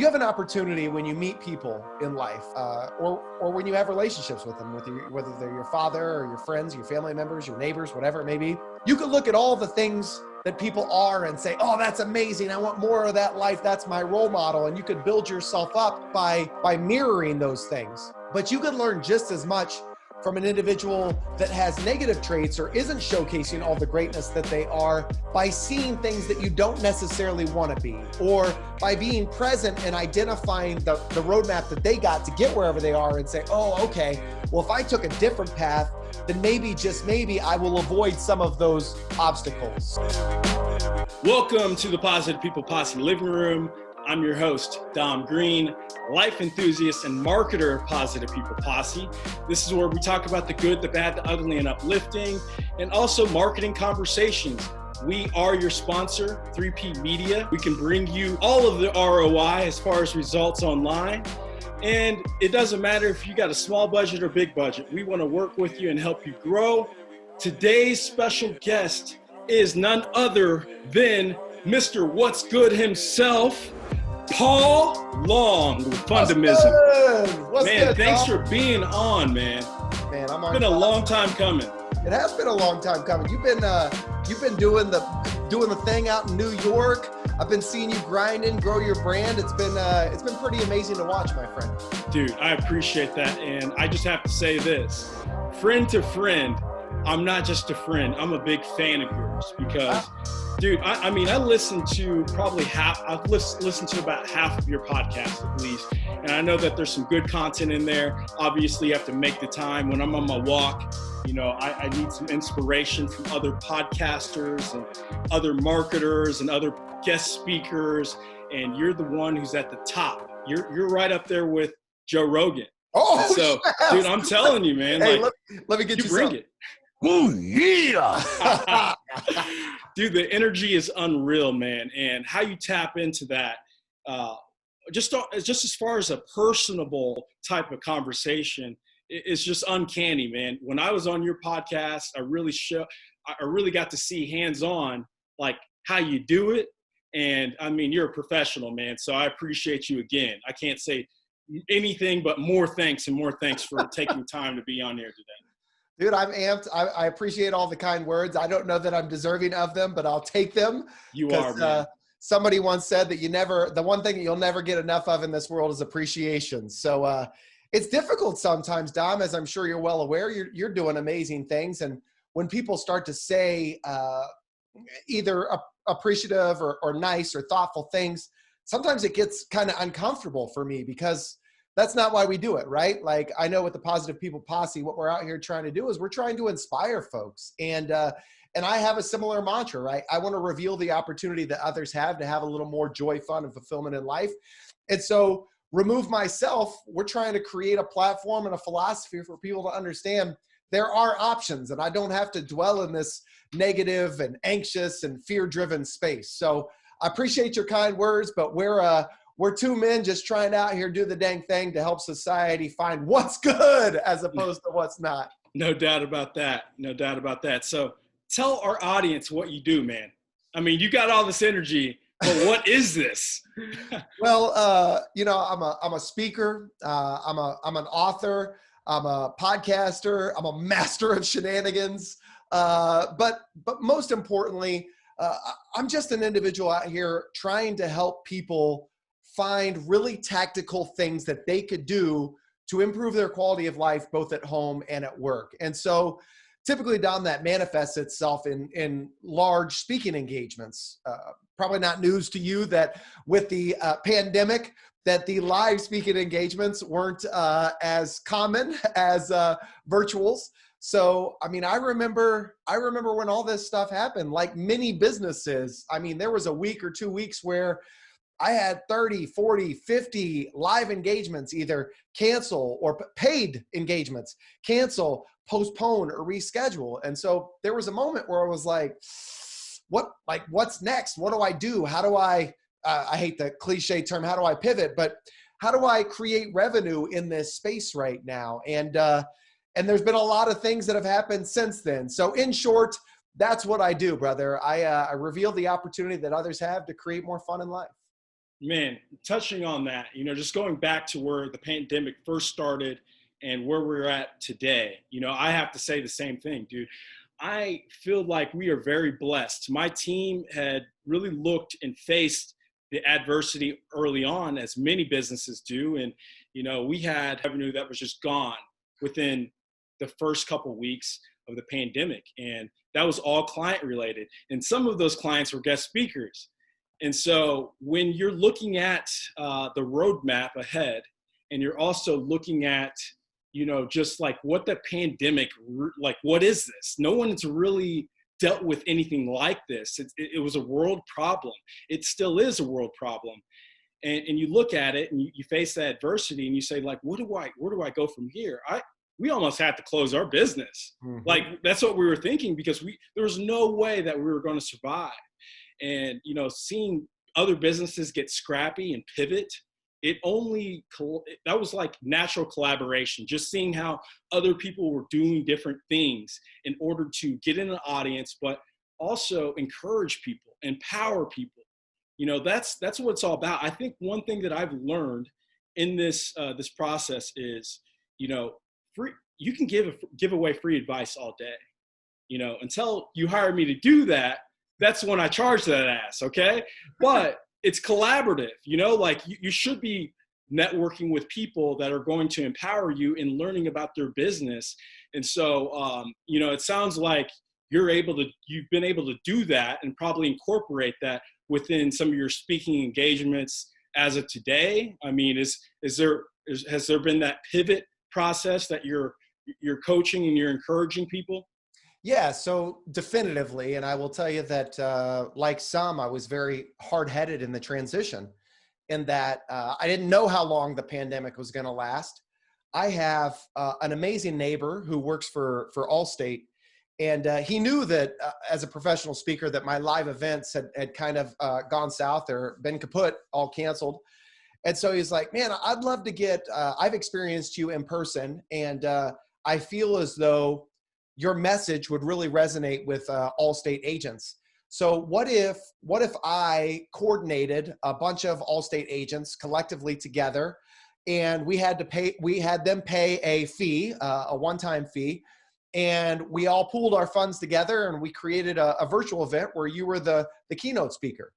you have an opportunity when you meet people in life, or when you have relationships with them, whether they're your father or your friends, your family members, your neighbors, whatever it may be. You could look at all the things that people are and say, oh, that's amazing. I want more of that life. That's my role model. And you could build yourself up by mirroring those things. But you could learn just as much from an individual that has negative traits or isn't showcasing all the greatness that they are by seeing things that you don't necessarily want to be, or by being present and identifying the roadmap that they got to get wherever they are and say, oh, okay, well, if I took a different path, then maybe, just maybe, I will avoid some of those obstacles. Welcome to the Positive People Posse Living Room. I'm your host, Dom Green, life enthusiast and marketer of Positive People Posse. This is where we talk about the good, the bad, the ugly, and uplifting, and also marketing conversations. We are your sponsor, 3P Media. We can bring you all of the ROI as far as results online. And it doesn't matter if you got a small budget or big budget. We want to work with you and help you grow. Today's special guest is none other than Mr. What's Good himself, Paul Long with Fundamism. What's man, good, thanks Tom? for being on, man. Man, I'm on. It's been a long time coming. It has been a long time coming. You've been doing the thing out in New York. I've been seeing you grinding, grow your brand. It's been pretty amazing to watch, my friend. Dude, I appreciate that, and I just have to say this, friend to friend. I'm not just a friend. I'm a big fan of yours because, dude, I mean, I listened to probably I've listened to about half of your podcast at least. And I know that there's some good content in there. Obviously, you have to make the time. When I'm on my walk, you know, I need some inspiration from other podcasters and other marketers and other guest speakers. And you're the one who's at the top. You're right up there with Joe Rogan. Oh, so, dude, I'm telling you, man. Hey, like, let me get you bring some. it. Oh, yeah. Dude, the energy is unreal, man. And how you tap into that, just as far as a personable type of conversation, it's just uncanny, man. When I was on your podcast, I really got to see hands-on, like how you do it. And I mean, you're a professional, man. So I appreciate you again. I can't say anything but more thanks for taking time to be on here today. Dude, I'm amped. I appreciate all the kind words. I don't know that I'm deserving of them, but I'll take them. You are, man. Somebody once said that the one thing that you'll never get enough of in this world is appreciation. So it's difficult sometimes, Dom, as I'm sure you're well aware. You're doing amazing things. And when people start to say either appreciative or nice or thoughtful things, sometimes it gets kind of uncomfortable for me because that's not why we do it, right? Like, I know with the Positive People Posse, what we're out here trying to do is we're trying to inspire folks. And I have a similar mantra, right? I want to reveal the opportunity that others have to have a little more joy, fun, and fulfillment in life. And so remove myself, we're trying to create a platform and a philosophy for people to understand there are options, and I don't have to dwell in this negative and anxious and fear-driven space. So I appreciate your kind words, but we're two men just trying out here, do the dang thing to help society find what's good as opposed to what's not. No doubt about that. No doubt about that. So tell our audience what you do, man. I mean, you got all this energy, but what is this? Well, you know, I'm a speaker. I'm an author. I'm a podcaster. I'm a master of shenanigans. But most importantly, I'm just an individual out here trying to help people find really tactical things that they could do to improve their quality of life, both at home and at work. And so typically, Dom, that manifests itself in large speaking engagements. Probably not news to you that with the pandemic, that the live speaking engagements weren't as common as virtuals. So, I mean, I remember when all this stuff happened, like many businesses. I mean, there was a week or 2 weeks where I had 30, 40, 50 live engagements, either cancel or paid engagements, cancel, postpone, or reschedule. And so there was a moment where I was like, what's next? What do I do? How do I hate the cliche term, how do I pivot? But how do I create revenue in this space right now? And there's been a lot of things that have happened since then. So in short, that's what I do, brother. I reveal the opportunity that others have to create more fun in life. Man, touching on that, just going back to where the pandemic first started and where we're at today, I have to say the same thing, dude. I feel like we are very blessed. My team had really looked and faced the adversity early on, as many businesses do. And, we had revenue that was just gone within the first couple weeks of the pandemic. And that was all client related. And some of those clients were guest speakers. And so when you're looking at the roadmap ahead, and you're also looking at, just like what the pandemic, like what is this? No one's really dealt with anything like this. It was a world problem. It still is a world problem. And you look at it and you face that adversity and you say, like, where do I go from here? We almost had to close our business. Mm-hmm. Like, that's what we were thinking, because there was no way that we were going to survive. And, seeing other businesses get scrappy and pivot, that was like natural collaboration, just seeing how other people were doing different things in order to get in an audience, but also encourage people, empower people. That's what it's all about. I think one thing that I've learned in this process is, you can give away free advice all day, until you hire me to do that. That's when I charge that ass, okay? But it's collaborative, like you should be networking with people that are going to empower you in learning about their business. And so, it sounds like you've been able to do that and probably incorporate that within some of your speaking engagements as of today. I mean, has there been that pivot process that you're coaching and you're encouraging people? Yeah, so definitively. And I will tell you that like some, I was very hard-headed in the transition, in that I didn't know how long the pandemic was going to last. I have an amazing neighbor who works for Allstate. And he knew that as a professional speaker that my live events had kind of gone south or been kaput, all canceled. And so he's like, man, I'd love to I've experienced you in person. And I feel as though your message would really resonate with Allstate agents. So what if I coordinated a bunch of Allstate agents collectively together, and we had them pay a fee, a one-time fee, and we all pooled our funds together and we created a virtual event where you were the keynote speaker.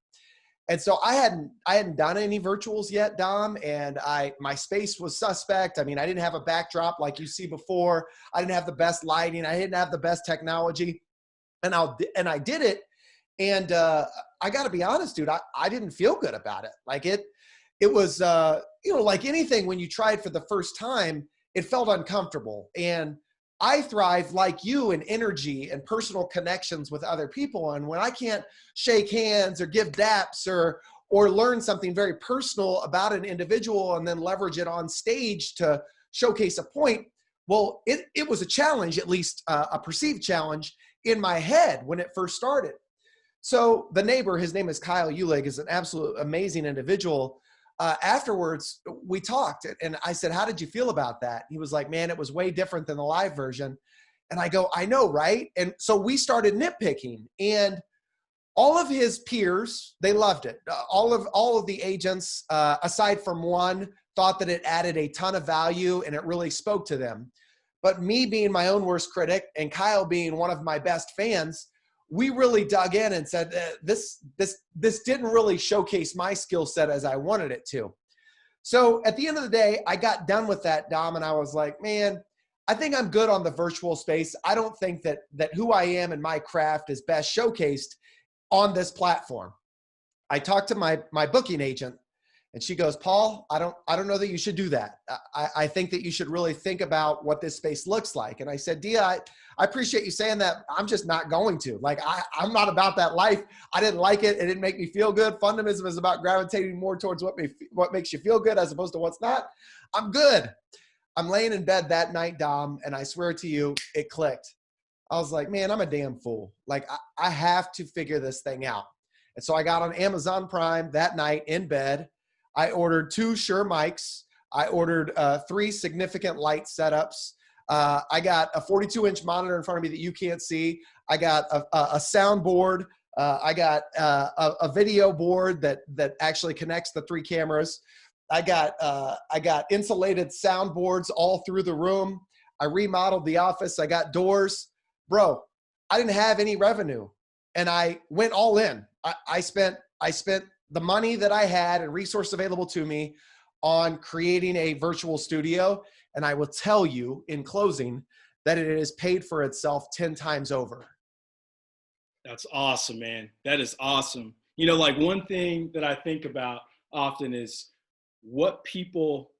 And so I hadn't done any virtuals yet, Dom, and my space was suspect. I mean, I didn't have a backdrop like you see before. I didn't have the best lighting. I didn't have the best technology, and I did it. And I got to be honest, dude, I didn't feel good about it. Like it was, like anything, when you try it for the first time, it felt uncomfortable. And I thrive like you in energy and personal connections with other people. And when I can't shake hands or give daps or learn something very personal about an individual and then leverage it on stage to showcase a point, well, it was a challenge, at least a perceived challenge in my head when it first started. So the neighbor, his name is Kyle Ulig, is an absolute amazing individual. Afterwards, we talked, and I said, how did you feel about that? He was like, man, it was way different than the live version. And I go, I know, right? And so we started nitpicking, and all of his peers, they loved it. All of the agents, aside from one, thought that it added a ton of value and it really spoke to them. But me being my own worst critic and Kyle being one of my best fans, we really dug in and said, this didn't really showcase my skill set as I wanted it to. So at the end of the day, I got done with that, Dom, and I was like, man, I think I'm good on the virtual space. I don't think that who I am and my craft is best showcased on this platform. I talked to my booking agent, and she goes, Paul, I don't know that you should do that. I think that you should really think about what this space looks like. And I said, Dia, I appreciate you saying that. I'm just not going to. Like, I'm not about that life. I didn't like it. It didn't make me feel good. Fundamentalism is about gravitating more towards what makes you feel good as opposed to what's not. I'm good. I'm laying in bed that night, Dom, and I swear to you, it clicked. I was like, man, I'm a damn fool. Like, I have to figure this thing out. And so I got on Amazon Prime that night in bed. I ordered 2 Shure mics. I ordered 3 significant light setups. I got a 42-inch monitor in front of me that you can't see. I got a soundboard, I got a video board that actually connects the 3 cameras. I got insulated soundboards all through the room. I remodeled the office. I got doors. Bro, I didn't have any revenue, and I went all in. I spent the money that I had and resources available to me on creating a virtual studio. And I will tell you in closing that it has paid for itself 10 times over. That's awesome, man. That is awesome. You know, like one thing that I think about often is what people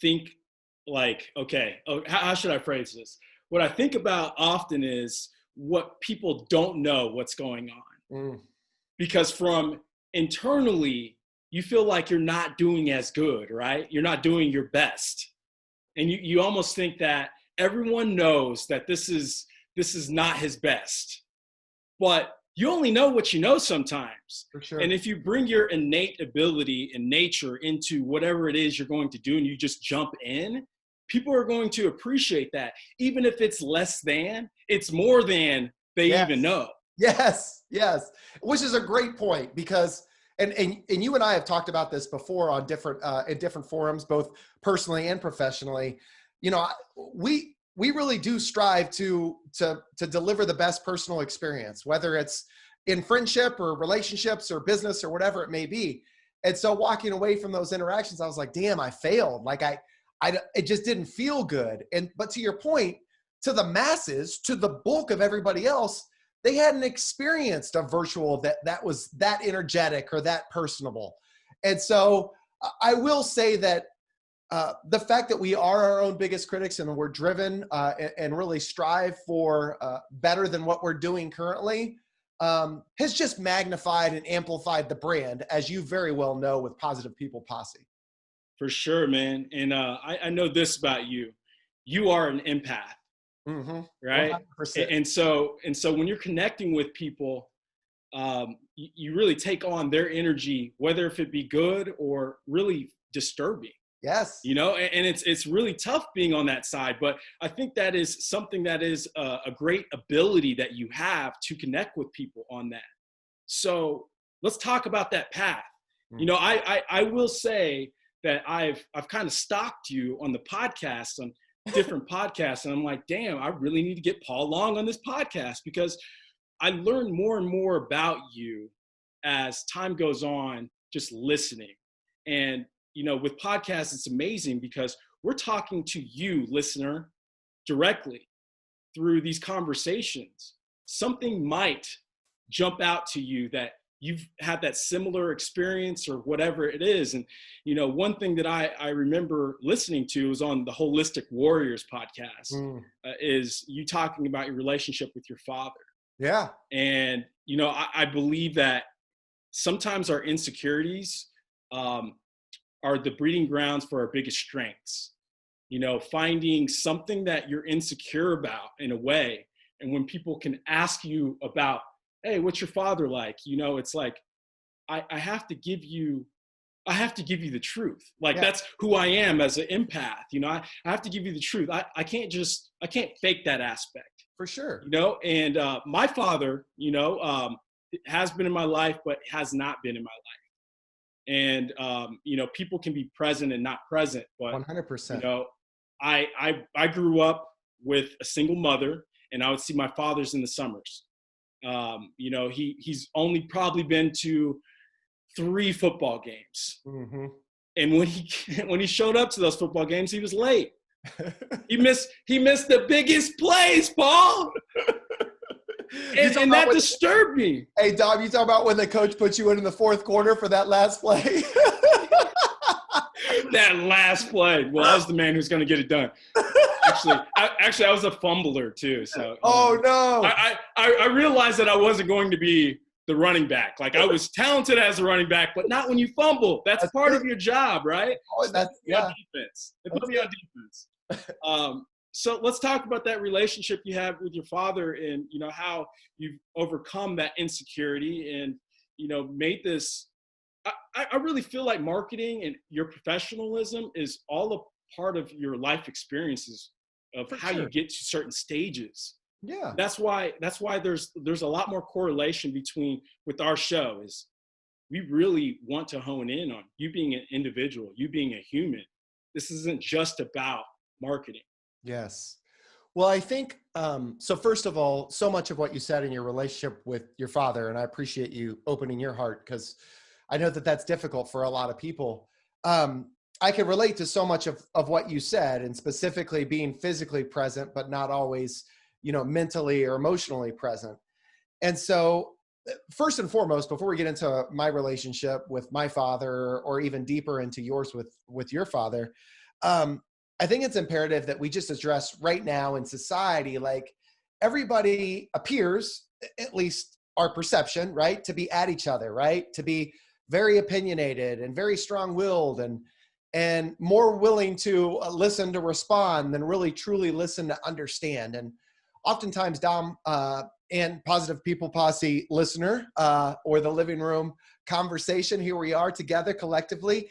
think, like, okay, how should I phrase this? What I think about often is what people don't know what's going on. Because from internally, you feel like you're not doing as good, right? You're not doing your best. And you almost think that everyone knows that this is not his best. But you only know what you know sometimes. For sure. And if you bring your innate ability and nature into whatever it is you're going to do and you just jump in, people are going to appreciate that. Even if it's less than, it's more than they even know. Yes, which is a great point, because and you and I have talked about this before on different in different forums, both personally and professionally. You know, we really do strive to deliver the best personal experience, whether it's in friendship or relationships or business or whatever it may be. And so walking away from those interactions, I was like, damn, I failed. Like it just didn't feel good. But to your point, to the masses, to the bulk of everybody else, they hadn't experienced a virtual that was that energetic or that personable. And so I will say that the fact that we are our own biggest critics and we're driven and really strive for better than what we're doing currently has just magnified and amplified the brand, as you very well know, with Positive People Posse. For sure, man. And I know this about you. You are an empath. Right. 100%. And so when you're connecting with people, you really take on their energy, whether if it be good or really disturbing. Yes. You know, and it's really tough being on that side, but I think that is something that is a great ability that you have to connect with people on that. So let's talk about that path. You know, I will say that I've kind of stalked you on the podcast, on different podcasts, and I'm like, damn, I really need to get Paul Long on this podcast, because I learn more and more about you as time goes on, just listening. And you know, with podcasts, it's amazing because we're talking to you, listener, directly through these conversations. Something might jump out to you that you've had that similar experience or whatever it is. And, you know, one thing that I remember listening to was on the Holistic Warriors podcast, is you talking about your relationship with your father. Yeah. And, you know, I believe that sometimes our insecurities are the breeding grounds for our biggest strengths. You know, finding something that you're insecure about in a way. And when people can ask you about, hey, what's your father like? You know, it's like, I have to give you the truth. Like, that's who I am as an empath. You know, I have to give you the truth. I can't fake that aspect. For sure. You know, and my father, you know, has been in my life, but has not been in my life. And, you know, people can be present and not present, but 100%. You know, I grew up with a single mother, and I would see my father's in the summers. You know, he's only probably been to 3 football games. And when he showed up to those football games, he was late. He missed the biggest plays, Paul. And that disturbed me. Hey, Dom, you talk about when the coach put you in the fourth quarter for that last play? That last play. Well, I was the man who's going to get it done. Actually, I was a fumbler too. So. Oh no! I realized that I wasn't going to be the running back. Like, I was talented as a running back, but not when you fumble. That's part of your job, right? Oh, that's defense. They put me on defense. So let's talk about that relationship you have with your father, and you know how you've overcome that insecurity, and you know made this. I really feel like marketing and your professionalism is all a part of your life experiences of how you get to certain stages. Yeah. That's why there's a lot more correlation with our show. Is we really want to hone in on you being an individual, you being a human. This isn't just about marketing. Yes. Well, I think, so first of all, so much of what you said in your relationship with your father, and I appreciate you opening your heart because I know that that's difficult for a lot of people. I can relate to so much of what you said, and specifically being physically present, but not always, mentally or emotionally present. And so first and foremost, before we get into my relationship with my father or even deeper into yours with your father, I think it's imperative that we just address right now in society, like everybody appears, at least our perception, right, to be at each other, right, to be very opinionated and very strong-willed and more willing to listen to respond than really truly listen to understand. And oftentimes, Dom, and Positive People Posse listener, or the living room conversation, here we are together collectively.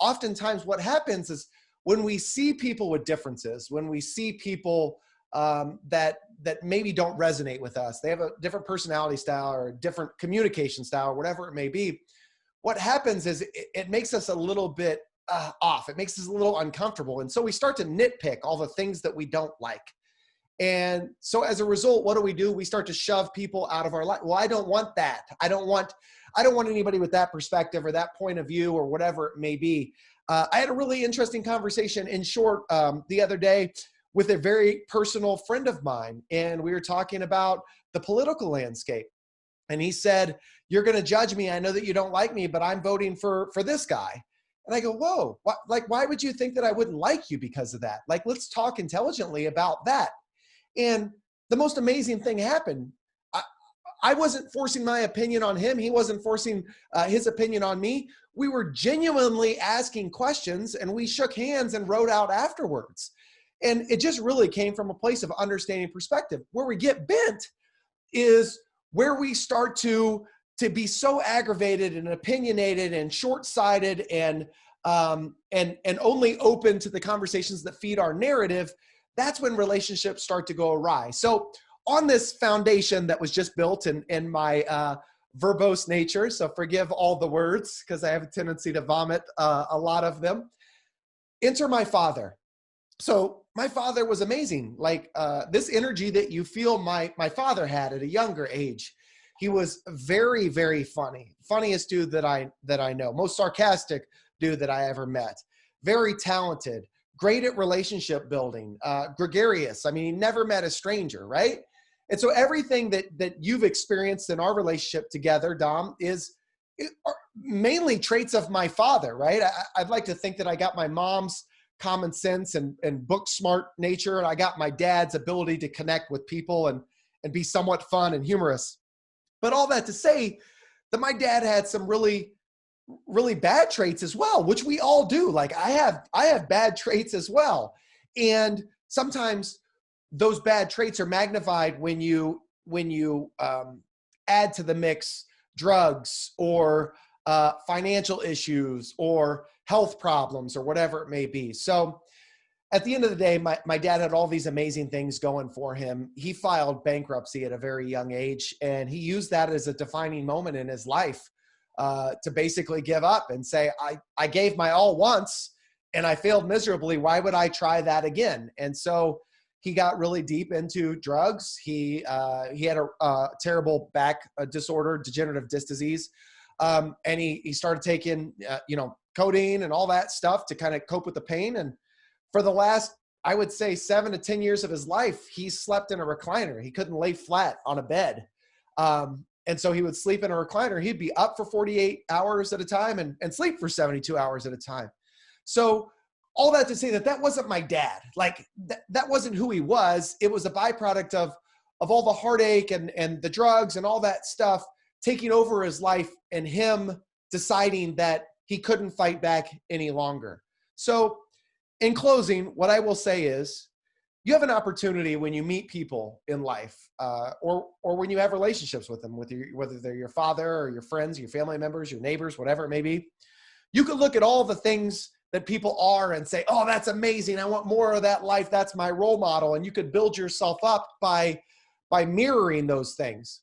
Oftentimes what happens is when we see people with differences, when we see people that maybe don't resonate with us, they have a different personality style or a different communication style or whatever it may be, what happens is it makes us a little bit off. It makes us a little uncomfortable. And so we start to nitpick all the things that we don't like. And so as a result, what do? We start to shove people out of our life. Well, I don't want that. I don't want anybody with that perspective or that point of view or whatever it may be. I had a really interesting conversation in short the other day with a very personal friend of mine. And we were talking about the political landscape. And he said, "You're going to judge me. I know that you don't like me, but I'm voting for this guy." And I go, "Whoa, why would you think that I wouldn't like you because of that? Like, let's talk intelligently about that." And the most amazing thing happened. I wasn't forcing my opinion on him. He wasn't forcing his opinion on me. We were genuinely asking questions, and we shook hands and wrote out afterwards. And it just really came from a place of understanding perspective. Where we get bent is where we start to be so aggravated and opinionated and short-sighted and only open to the conversations that feed our narrative. That's when relationships start to go awry. So on this foundation that was just built in my verbose nature, so forgive all the words because I have a tendency to vomit a lot of them, enter my father. So my father was amazing. Like this energy that you feel my father had at a younger age. He was very, very funny. Funniest dude that I know. Most sarcastic dude that I ever met. Very talented. Great at relationship building. Gregarious. I mean, he never met a stranger, right? And so everything that you've experienced in our relationship together, Dom, are mainly traits of my father, right? I'd like to think that I got my mom's common sense and book smart nature, and I got my dad's ability to connect with people and be somewhat fun and humorous. But all that to say that my dad had some really, really bad traits as well, which we all do. Like I have bad traits as well. And sometimes those bad traits are magnified when you add to the mix drugs or financial issues or health problems or whatever it may be. So at the end of the day, my dad had all these amazing things going for him. He filed bankruptcy at a very young age, and he used that as a defining moment in his life to basically give up and say, I gave my all once and I failed miserably. Why would I try that again? And so he got really deep into drugs. He had a terrible back disorder, degenerative disc disease. And he started taking, codeine and all that stuff to kind of cope with the pain. And for the last, I would say 7 to 10 years of his life, he slept in a recliner. He couldn't lay flat on a bed. And so he would sleep in a recliner. He'd be up for 48 hours at a time and sleep for 72 hours at a time. So all that to say that wasn't my dad. Like that wasn't who he was. It was a byproduct of all the heartache and the drugs and all that stuff taking over his life and him deciding that he couldn't fight back any longer. So in closing, what I will say is you have an opportunity when you meet people in life or when you have relationships with them, whether they're your father or your friends, your family members, your neighbors, whatever it may be. You could look at all the things that people are and say, oh, that's amazing. I want more of that life. That's my role model. And you could build yourself up by mirroring those things.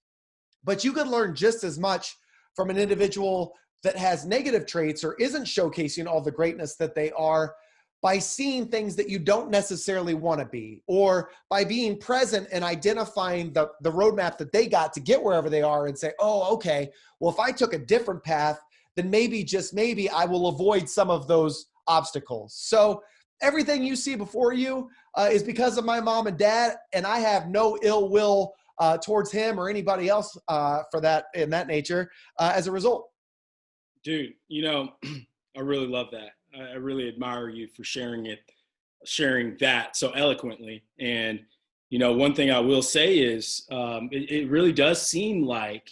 But you could learn just as much from an individual that has negative traits or isn't showcasing all the greatness that they are by seeing things that you don't necessarily want to be, or by being present and identifying the roadmap that they got to get wherever they are and say, oh, okay, well, if I took a different path, then maybe, just maybe, I will avoid some of those obstacles. So everything you see before you is because of my mom and dad, and I have no ill will towards him or anybody else for that, in that nature, as a result. Dude, you know, I really love that. I really admire you for sharing that so eloquently. And, you know, one thing I will say is it really does seem like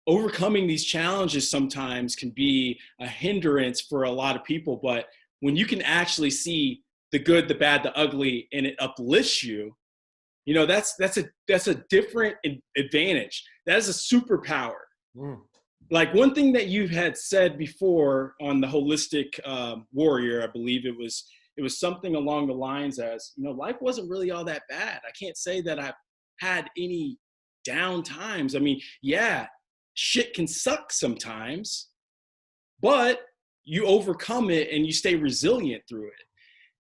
overcoming these challenges sometimes can be a hindrance for a lot of people. But when you can actually see the good, the bad, the ugly, and it uplifts you, you know, that's a different advantage. That is a superpower. Mm. Like one thing that you had said before on the Holistic Warrior, I believe it was something along the lines as, you know, life wasn't really all that bad. I can't say that I've had any down times. I mean, yeah, shit can suck sometimes, but you overcome it and you stay resilient through it.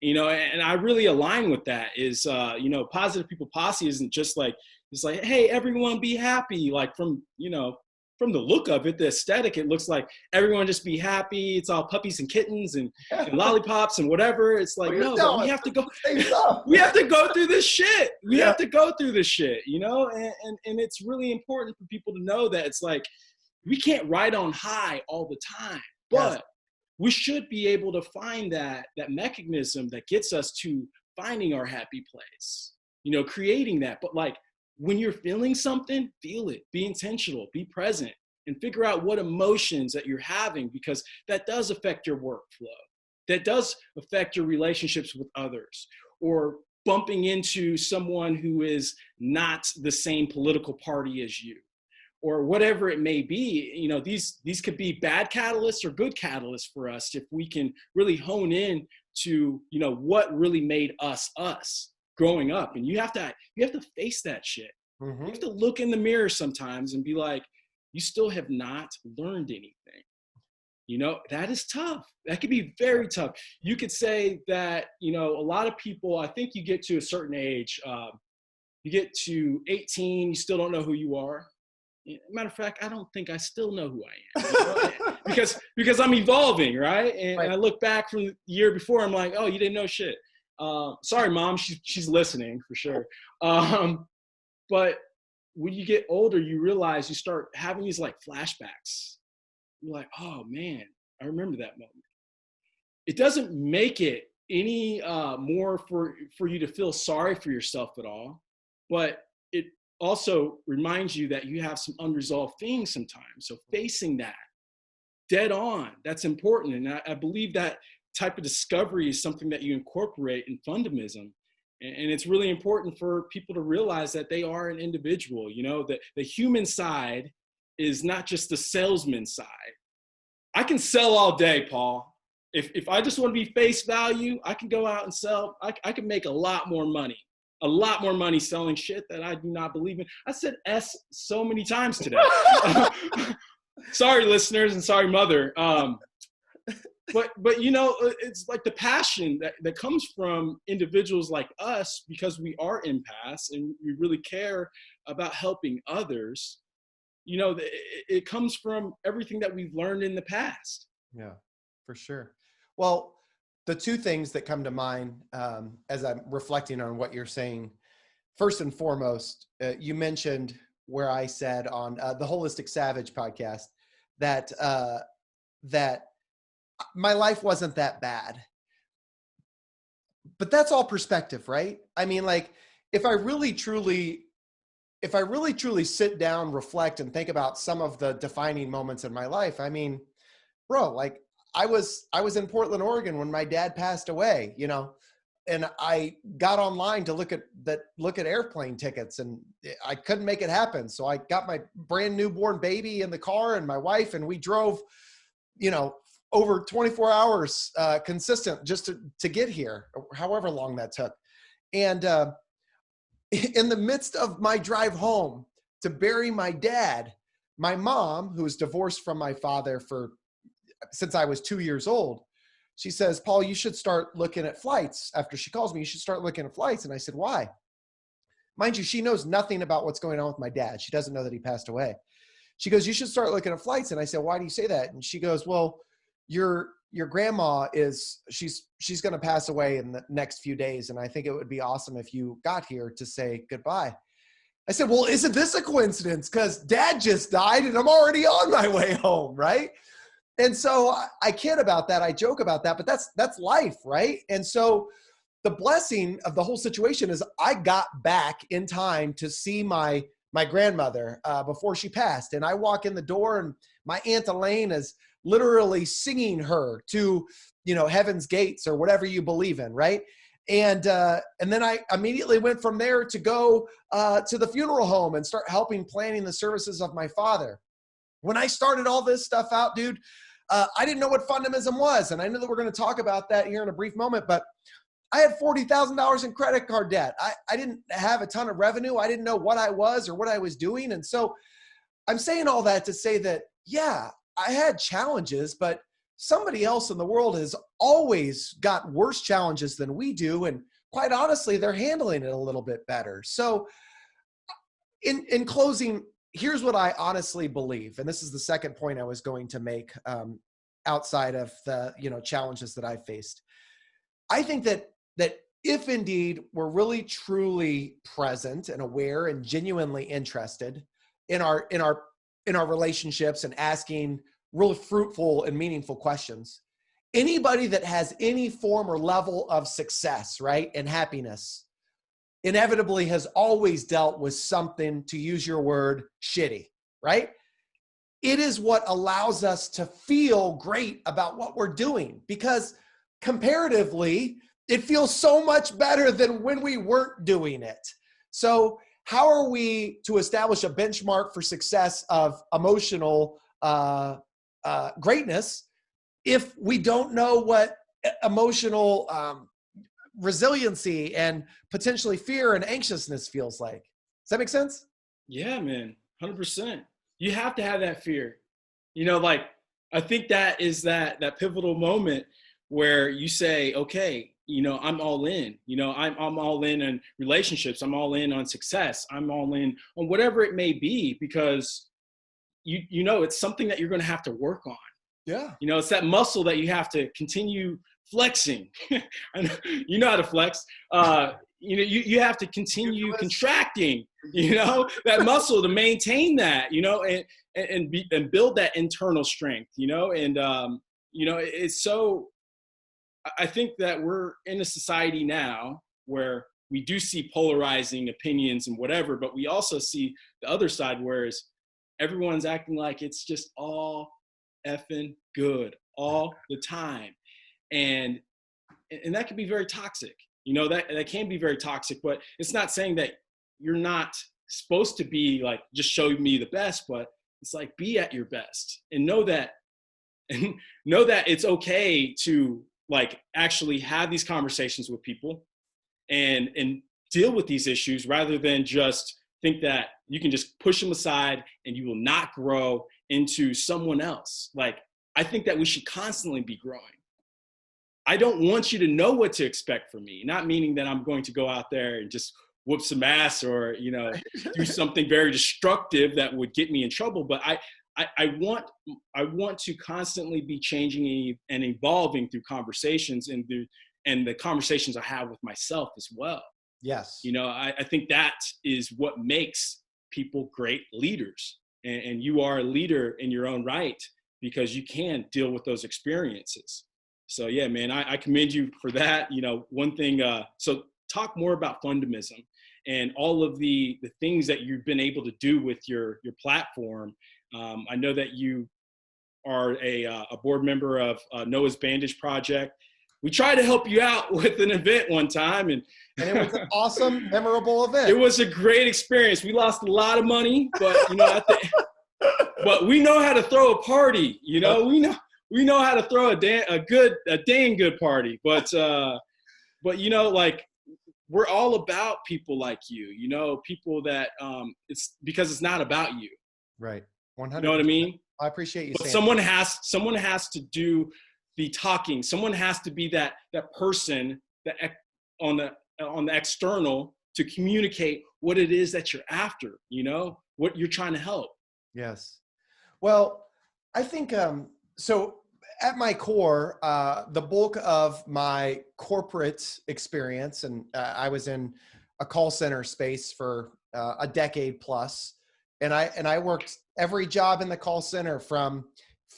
You know, and I really align with that is, you know, Positive People Posse isn't just like, it's like, hey, everyone be happy. Like from, you know, from the look of it, the aesthetic, it looks like everyone just be happy. It's all puppies and kittens and lollipops and whatever. It's like, no, but we have to go. We have to go through this shit. We have to go through this shit, you know? And it's really important for people to know that it's like, we can't ride on high all the time, but we should be able to find that mechanism that gets us to finding our happy place, you know, creating that. But like, when you're feeling something, feel it, be intentional, be present, and figure out what emotions that you're having, because that does affect your workflow. That does affect your relationships with others, or bumping into someone who is not the same political party as you, or whatever it may be. You know, these could be bad catalysts or good catalysts for us if we can really hone in to, you know, what really made us growing up. And you have to face that shit. Mm-hmm. You have to look in the mirror sometimes and be like, you still have not learned anything. You know, that is tough. That could be very tough. You could say that, you know, a lot of people, I think you get to a certain age, you get to 18, you still don't know who you are. Matter of fact, I don't think I still know who I am, you know? because I'm evolving, right? And I look back from the year before, I'm like, oh, you didn't know shit. Sorry, Mom, she's listening for sure. But when you get older, you realize you start having these like flashbacks. You're like, oh man, I remember that moment. It doesn't make it any more for you to feel sorry for yourself at all, but it also reminds you that you have some unresolved things sometimes. So facing that dead on, that's important. And I believe that type of discovery is something that you incorporate in Fundamism. And it's really important for people to realize that they are an individual. You know, that the human side is not just the salesman side. I can sell all day, Paul. If I just want to be face value, I can go out and sell. I can make a lot more money selling shit that I do not believe in. I said S so many times today. Sorry, listeners, and sorry, mother. But you know, it's like the passion that comes from individuals like us, because we are empaths and we really care about helping others. You know, it comes from everything that we've learned in the past. Yeah, for sure. Well, the two things that come to mind as I'm reflecting on what you're saying, first and foremost, you mentioned where I said on the Holistic Savage podcast that my life wasn't that bad. But that's all perspective, right? I mean, like, if I really truly sit down, reflect, and think about some of the defining moments in my life, I mean, bro, like I was in Portland, Oregon when my dad passed away, you know, and I got online to look at airplane tickets, and I couldn't make it happen. So I got my brand newborn baby in the car and my wife, and we drove, you know, over 24 hours consistent just to get here, however long that took. And in the midst of my drive home to bury my dad, my mom, who was divorced from my father since I was 2 years old, she says, Paul, you should start looking at flights. After she calls me, you should start looking at flights. And I said, why? Mind you, she knows nothing about what's going on with my dad. She doesn't know that he passed away. She goes, you should start looking at flights. And I said, why do you say that? And she goes, well, your grandma she's going to pass away in the next few days. And I think it would be awesome if you got here to say goodbye. I said, well, isn't this a coincidence? Because dad just died and I'm already on my way home, right? And so I kid about that. I joke about that, but that's life, right? And so the blessing of the whole situation is I got back in time to see my grandmother before she passed. And I walk in the door and my Aunt Elaine is literally singing her to, heaven's gates or whatever you believe in, right? And then I immediately went from there to go to the funeral home and start helping planning the services of my father. When I started all this stuff out, dude, I didn't know what fundamentalism was. And I know that we're going to talk about that here in a brief moment, but I had $40,000 in credit card debt. I didn't have a ton of revenue. I didn't know what I was or what I was doing. And so I'm saying all that to say that, yeah, I had challenges, but somebody else in the world has always got worse challenges than we do. And quite honestly, they're handling it a little bit better. So in closing, here's what I honestly believe. And this is the second point I was going to make outside of the, challenges that I faced. I think that if indeed we're really truly present and aware and genuinely interested in our relationships and asking really fruitful and meaningful questions, anybody that has any form or level of success, right, and happiness inevitably has always dealt with something, to use your word, shitty, right? It is what allows us to feel great about what we're doing, because comparatively, it feels so much better than when we weren't doing it. So how are we to establish a benchmark for success of emotional greatness if we don't know what emotional resiliency and potentially fear and anxiousness feels like? Does that make sense? Yeah, man, 100%. You have to have that fear. I think that is that pivotal moment where you say, okay, I'm all in. I'm all in on relationships. I'm all in on success. I'm all in on whatever it may be, because it's something that you're going to have to work on. Yeah. It's that muscle that you have to continue flexing. You know how to flex. You have to continue contracting, that muscle to maintain that, and build that internal strength, it's so, I think that we're in a society now where we do see polarizing opinions and whatever, but we also see the other side, whereas everyone's acting like it's just all effing good all the time. And that can be very toxic. That can be very toxic, but it's not saying that you're not supposed to be like, just show me the best, but it's like, be at your best and know that it's okay to like actually have these conversations with people and deal with these issues, rather than just think that you can just push them aside and you will not grow into someone else. Like, I think that we should constantly be growing. I don't want you to know what to expect from me, not meaning that I'm going to go out there and just whoop some ass or, do something very destructive that would get me in trouble. But I want to constantly be changing and evolving through conversations and the conversations I have with myself as well. Yes. I think that is what makes people great leaders. And you are a leader in your own right, because you can deal with those experiences. So yeah, man, I commend you for that. One thing, so talk more about fundamentalism and all of the things that you've been able to do with your platform. I know that you are a board member of Noah's Bandage Project. We tried to help you out with an event one time, and it was an awesome, memorable event. It was a great experience. We lost a lot of money, but but we know how to throw a party. We we know how to throw a dang good party, but you know, like, we're all about people like you know, people that it's because it's not about you. Right. 100%. You know what I mean? I appreciate you But saying someone has to do the talking. Someone has to be that person that on the external to communicate what it is that you're after, you know, what you're trying to help. Yes. Well, I think so. At my core, the bulk of my corporate experience, and I was in a call center space for a decade plus, and I worked every job in the call center, from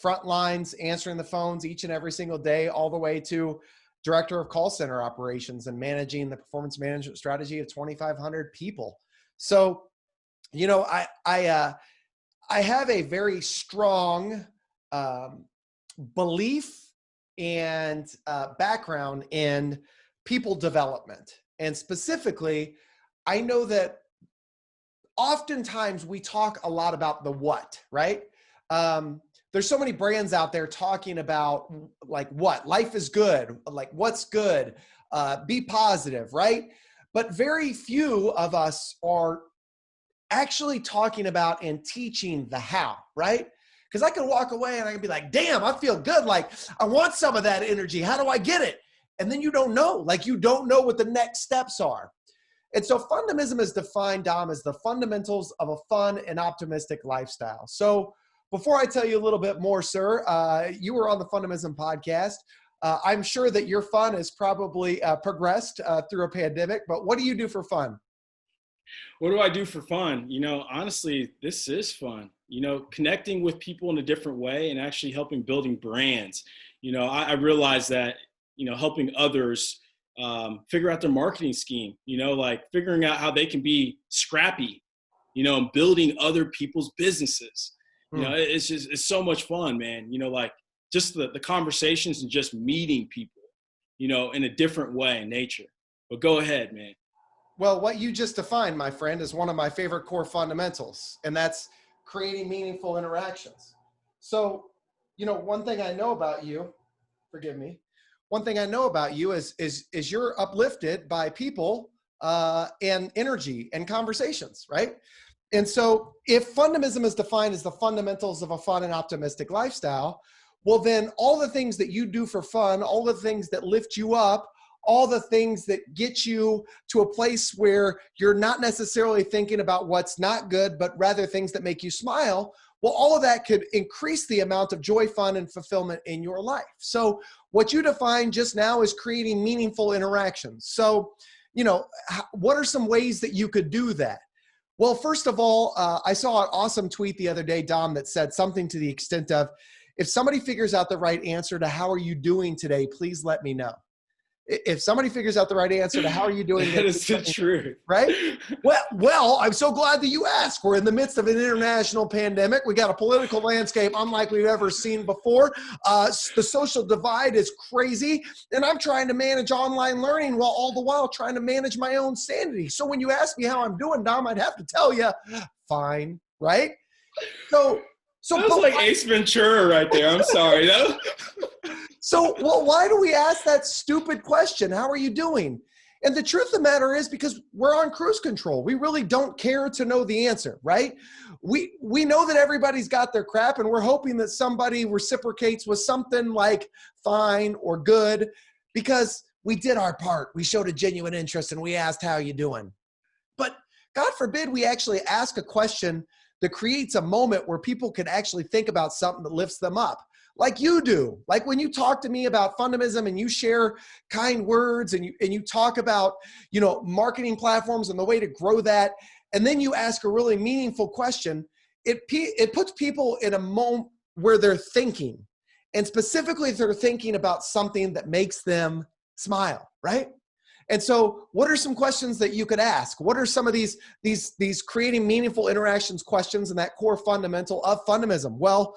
front lines, answering the phones each and every single day, all the way to director of call center operations and managing the performance management strategy of 2,500 people. So, you know, I have a very strong belief and background in people development. And specifically, I know that oftentimes we talk a lot about the what, right? There's so many brands out there talking about like what life is good, like what's good, be positive, right? But very few of us are actually talking about and teaching the how, right? Because I can walk away and I can be like, damn, I feel good. Like, I want some of that energy. How do I get it? And then you don't know. Like, you don't know what the next steps are. And so Fundamism is defined, Dom, as the fundamentals of a fun and optimistic lifestyle. So before I tell you a little bit more, sir, you were on the Fundamism podcast. I'm sure that your fun has probably progressed through a pandemic, but what do you do for fun? What do I do for fun? You know, honestly, this is fun. You know, connecting with people in a different way and actually helping building brands. You know, I realize that, you know, helping others figure out their marketing scheme, you know, like figuring out how they can be scrappy, you know, and building other people's businesses. You know, it's so much fun, man. You know, like just the conversations and just meeting people, you know, in a different way in nature. But go ahead, man. Well, what you just defined, my friend, is one of my favorite core fundamentals, and that's creating meaningful interactions. So, you know, one thing I know about you, forgive me, one thing I know about you is you're uplifted by people and energy and conversations, right? And so if Fundamism is defined as the fundamentals of a fun and optimistic lifestyle, well, then all the things that you do for fun, all the things that lift you up, all the things that get you to a place where you're not necessarily thinking about what's not good, but rather things that make you smile, well, all of that could increase the amount of joy, fun, and fulfillment in your life. So what you defined just now is creating meaningful interactions. So, you know, what are some ways that you could do that? Well, first of all, I saw an awesome tweet the other day, Dom, that said something to the extent of, if somebody figures out the right answer to how are you doing today, please let me know. If somebody figures out the right answer to how are you doing, that is the truth, right? Well, I'm so glad that you asked. We're in the midst of an international pandemic. We got a political landscape unlike we've ever seen before. The social divide is crazy, and I'm trying to manage online learning while all the while trying to manage my own sanity. So when you ask me how I'm doing, Dom, I'd have to tell you, fine, right? So that was like Ace Ventura right there. I'm sorry. So, well, why do we ask that stupid question? How are you doing? And the truth of the matter is because we're on cruise control. We really don't care to know the answer, right? We know that everybody's got their crap, and we're hoping that somebody reciprocates with something like fine or good because we did our part. We showed a genuine interest and we asked, how you doing? But God forbid we actually ask a question that creates a moment where people can actually think about something that lifts them up. Like you do, like when you talk to me about Fundamism and you share kind words and you talk about, you know, marketing platforms and the way to grow that, and then you ask a really meaningful question, it puts people in a moment where they're thinking, and specifically if they're thinking about something that makes them smile, right? And so what are some questions that you could ask? What are some of these creating meaningful interactions questions and that core fundamental of Fundamism? Well,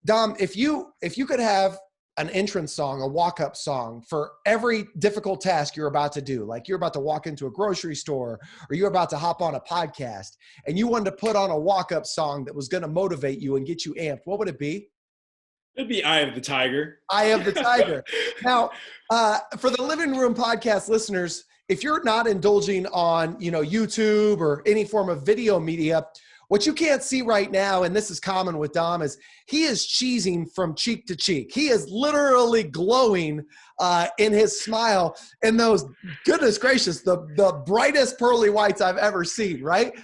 Dom, if you could have an entrance song, a walk-up song for every difficult task you're about to do, like you're about to walk into a grocery store or you're about to hop on a podcast, and you wanted to put on a walk-up song that was going to motivate you and get you amped, what would it be? It'd be Eye of the Tiger. Eye of the Tiger. Now, for the Living Room podcast listeners, if you're not indulging on, YouTube or any form of video media, what you can't see right now, and this is common with Dom, is he is cheesing from cheek to cheek. He is literally glowing in his smile, and those, goodness gracious, the brightest pearly whites I've ever seen, right?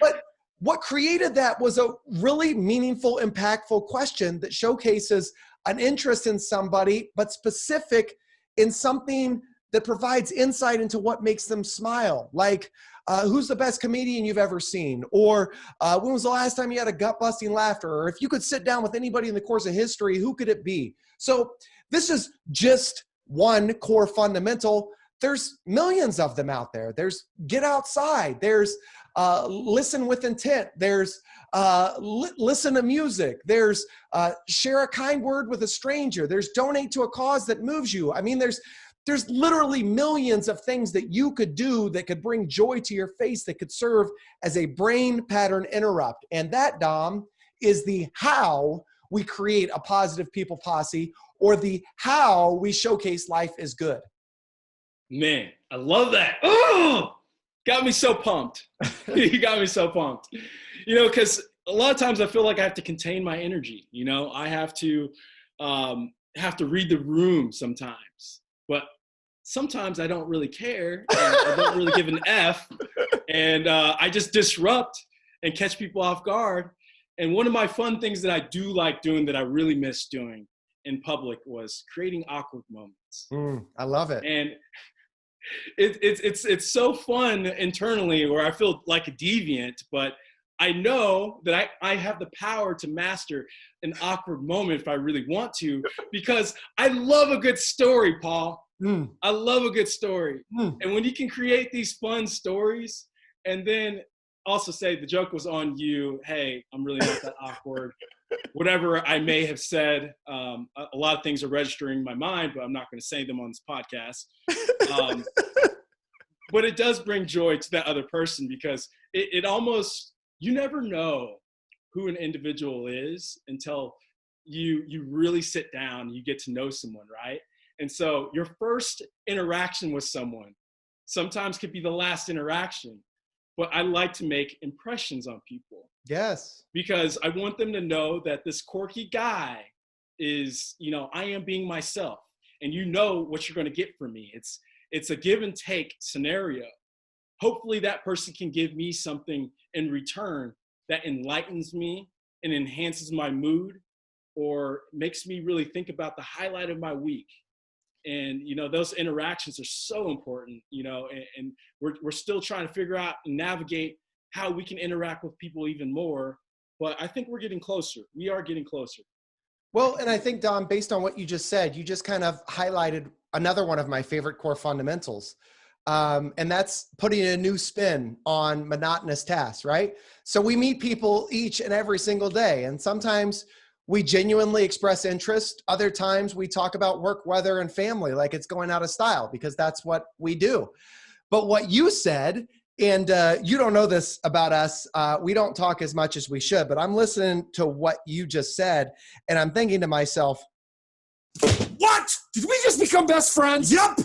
But what created that was a really meaningful, impactful question that showcases an interest in somebody, but specific in something that provides insight into what makes them smile. Like, who's the best comedian you've ever seen? Or when was the last time you had a gut-busting laughter? Or if you could sit down with anybody in the course of history, who could it be? So this is just one core fundamental. There's millions of them out there. There's get outside. There's listen with intent. There's listen to music. There's share a kind word with a stranger. There's donate to a cause that moves you. I mean, there's literally millions of things that you could do that could bring joy to your face, that could serve as a brain pattern interrupt. And that, Dom, is the how we create a positive people posse, or the how we showcase life is good. Man, I love that. Oh, got me so pumped. You got me so pumped. Because a lot of times I feel like I have to contain my energy. I have to read the room sometimes. But sometimes I don't really care. And I don't really give an F. And I just disrupt and catch people off guard. And one of my fun things that I do like doing that I really miss doing in public was creating awkward moments. I love it. And it's so fun internally, where I feel like a deviant, but I know that I have the power to master an awkward moment if I really want to, because I love a good story, Paul. I love a good story. And when you can create these fun stories and then also say the joke was on you, hey, I'm really not that awkward. Whatever I may have said, a lot of things are registering in my mind, but I'm not going to say them on this podcast. But it does bring joy to that other person, because it almost, you never know who an individual is until you really sit down, you get to know someone, right? And so your first interaction with someone sometimes could be the last interaction, but I like to make impressions on people. Yes. Because I want them to know that this quirky guy is, I am being myself, and what you're going to get from me. It's a give and take scenario. Hopefully that person can give me something in return that enlightens me and enhances my mood, or makes me really think about the highlight of my week. And, those interactions are so important, and we're still trying to figure out and navigate how we can interact with people even more. But I think we're getting closer. We are getting closer. Well, and I think, Dom, based on what you just said, you just kind of highlighted another one of my favorite core fundamentals. And that's putting a new spin on monotonous tasks, right? So we meet people each and every single day, and sometimes we genuinely express interest. Other times we talk about work, weather, and family like it's going out of style, because that's what we do. But what you said, and you don't know this about us, we don't talk as much as we should, but I'm listening to what you just said, and I'm thinking to myself, What? Did we just become best friends? Yep.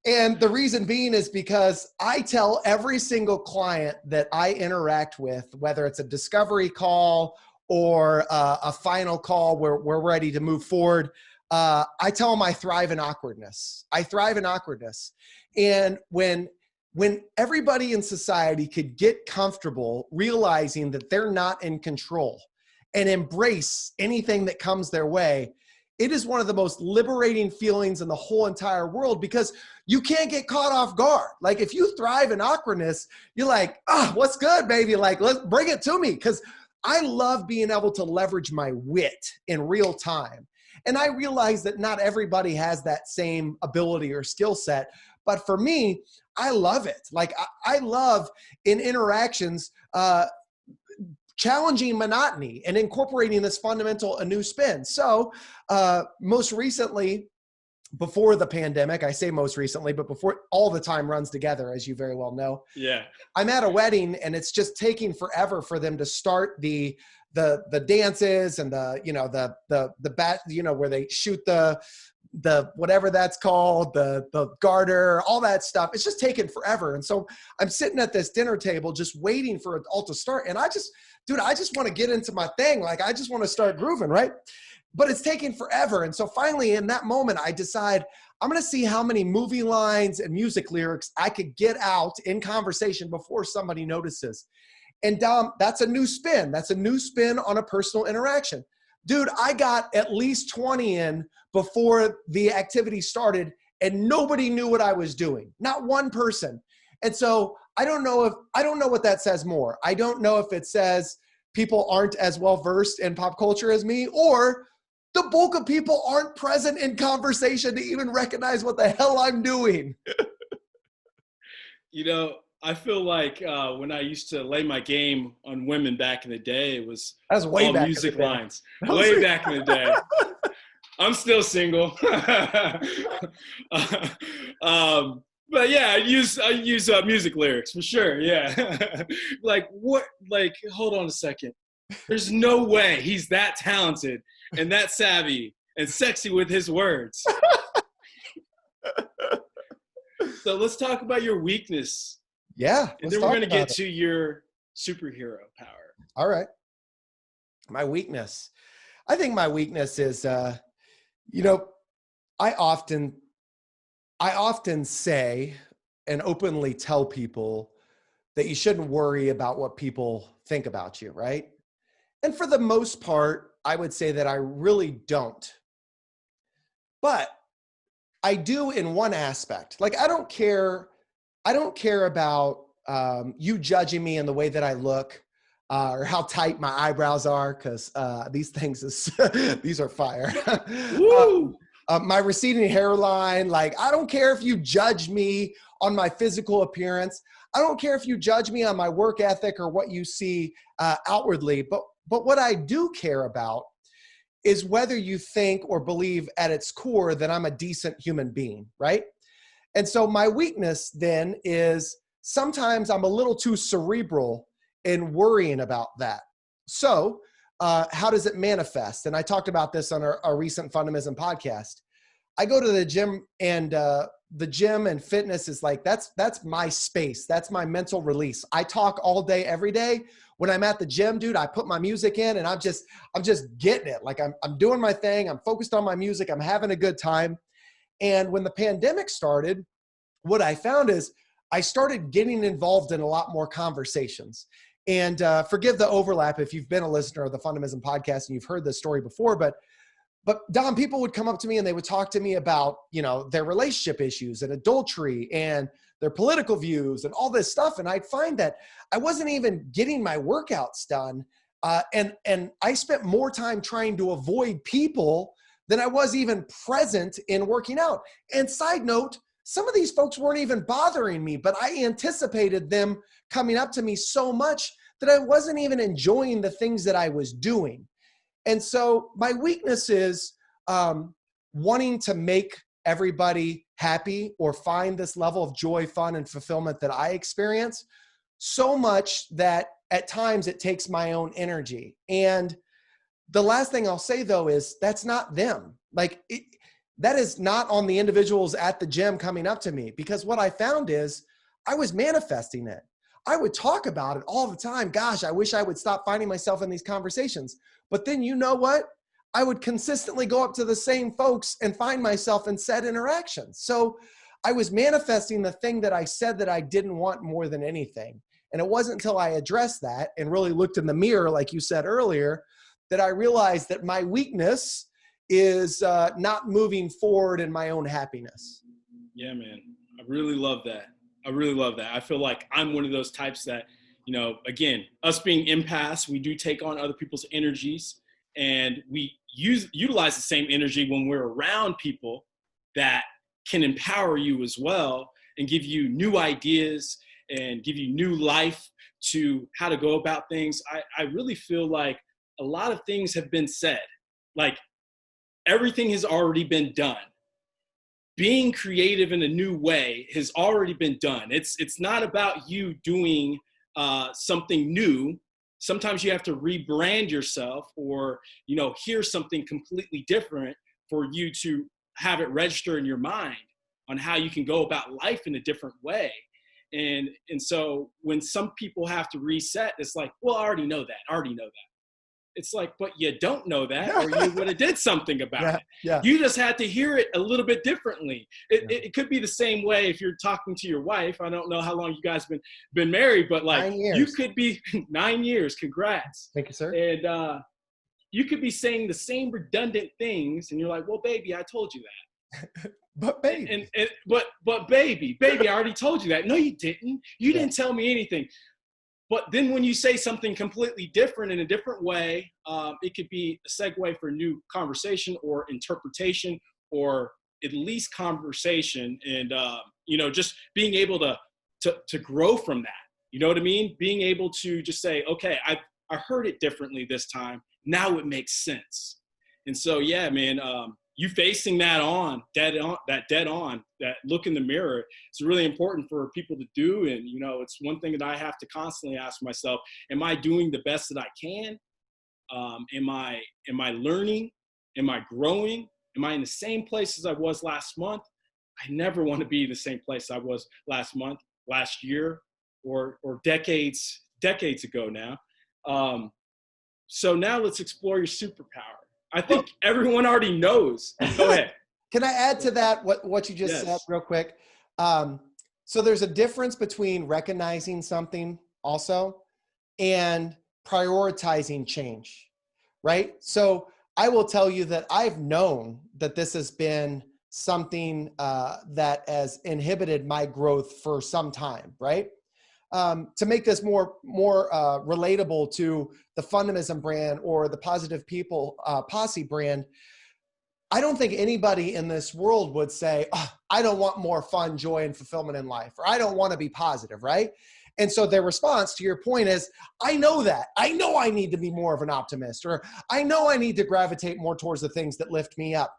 and the reason being is because I tell every single client that I interact with, whether it's a discovery call or a final call where we're ready to move forward, I tell them I thrive in awkwardness. I thrive in awkwardness. And when everybody in society could get comfortable realizing that they're not in control and embrace anything that comes their way, it is one of the most liberating feelings in the whole entire world, because you can't get caught off guard. Like, if you thrive in awkwardness, you're like, what's good, baby? Like, let's bring it to me. Because I love being able to leverage my wit in real time. And I realize that not everybody has that same ability or skill set. But for me, I love it. Like, I love in interactions, challenging monotony and incorporating this fundamental, a new spin. So most recently, before the pandemic, I say most recently, but before, all the time runs together, as you very well know. Yeah. I'm at a wedding, and it's just taking forever for them to start the the dances and the bat, where they shoot the whatever that's called, the garter, all that stuff. It's just taken forever. And so I'm sitting at this dinner table just waiting for it all to start. And I just want to get into my thing. Like, I just want to start grooving, right? But it's taking forever. And so finally in that moment, I decide I'm going to see how many movie lines and music lyrics I could get out in conversation before somebody notices. And Dom, that's a new spin. That's a new spin on a personal interaction. Dude, I got at least 20 in before the activity started, and nobody knew what I was doing. Not one person. And so I don't know what that says more. I don't know if it says people aren't as well versed in pop culture as me, or the bulk of people aren't present in conversation to even recognize what the hell I'm doing. I feel like when I used to lay my game on women back in the day, it was way all back music lines. Way back in the day. I'm still single. But yeah, I use music lyrics for sure. Yeah. Like what? Like, hold on a second. There's no way he's that talented and that savvy and sexy with his words. So let's talk about your weakness. Yeah. And then we're going to get to your superhero power. All right. My weakness. I think my weakness is, I often say and openly tell people that you shouldn't worry about what people think about you, right? And for the most part, I would say that I really don't. But I do in one aspect. Like, I don't care about you judging me in the way that I look or how tight my eyebrows are, because these things these are fire. Woo! My receding hairline, like, I don't care if you judge me on my physical appearance. I don't care if you judge me on my work ethic or what you see outwardly. But what I do care about is whether you think or believe at its core that I'm a decent human being, right? And so my weakness then is sometimes I'm a little too cerebral in worrying about that. So how does it manifest? And I talked about this on our recent Fundamism podcast. I go to the gym, and the gym and fitness is like, that's my space. That's my mental release. I talk all day, every day. When I'm at the gym, dude, I put my music in and I'm just getting it. Like, I'm doing my thing. I'm focused on my music. I'm having a good time. And when the pandemic started, what I found is I started getting involved in a lot more conversations. And forgive the overlap if you've been a listener of the Fundamism podcast and you've heard this story before, but Dom, people would come up to me and they would talk to me about, their relationship issues and adultery and their political views and all this stuff. And I'd find that I wasn't even getting my workouts done. And I spent more time trying to avoid people than I was even present in working out. And side note, some of these folks weren't even bothering me, but I anticipated them coming up to me so much that I wasn't even enjoying the things that I was doing. And so my weakness is wanting to make everybody happy or find this level of joy, fun, and fulfillment that I experience so much that at times it takes my own energy. And the last thing I'll say, though, is that's not them. Like, that is not on the individuals at the gym coming up to me, because what I found is I was manifesting it. I would talk about it all the time. Gosh, I wish I would stop finding myself in these conversations. But then, you know what? I would consistently go up to the same folks and find myself in said interactions. So I was manifesting the thing that I said that I didn't want more than anything. And it wasn't until I addressed that and really looked in the mirror, like you said earlier, that I realized that my weakness is not moving forward in my own happiness. Yeah, man. I really love that. I feel like I'm one of those types that, again, us being empaths, we do take on other people's energies, and we utilize the same energy when we're around people that can empower you as well and give you new ideas and give you new life to how to go about things. I really feel like a lot of things have been said. Like, everything has already been done. Being creative in a new way has already been done. It's not about you doing something new sometimes you have to rebrand yourself or, hear something completely different for you to have it register in your mind on how you can go about life in a different way. And so when some people have to reset, it's like, well, I already know that. It's like, but you don't know that, or you would have did something about it. Yeah. You just had to hear it a little bit differently. It could be the same way if you're talking to your wife. I don't know how long you guys been married, but like 9 years. you could be 9 years. Congrats. Thank you, sir. And you could be saying the same redundant things, and you're like, well, baby, I told you that. But baby. But baby, I already told you that. No, you didn't. You didn't tell me anything. But then when you say something completely different in a different way, it could be a segue for new conversation or interpretation, or at least conversation, and just being able to grow from that. You know what I mean? Being able to just say, okay, I heard it differently this time. Now it makes sense. And so, yeah, man, you facing that dead on, that look in the mirror, it's really important for people to do. And, it's one thing that I have to constantly ask myself, am I doing the best that I can? Am I learning? Am I growing? Am I in the same place as I was last month? I never want to be in the same place I was last month, last year, or decades ago now. So now let's explore your superpower. I think everyone already knows. Go ahead. Can I add to that what you just said real quick? So there's a difference between recognizing something also and prioritizing change, right? So I will tell you that I've known that this has been something that has inhibited my growth for some time, right? To make this more relatable to the Fundamism brand or the Positive People Posse brand, I don't think anybody in this world would say, oh, I don't want more fun, joy, and fulfillment in life, or I don't want to be positive, right? And so their response to your point is, I know that. I know I need to be more of an optimist, or I know I need to gravitate more towards the things that lift me up.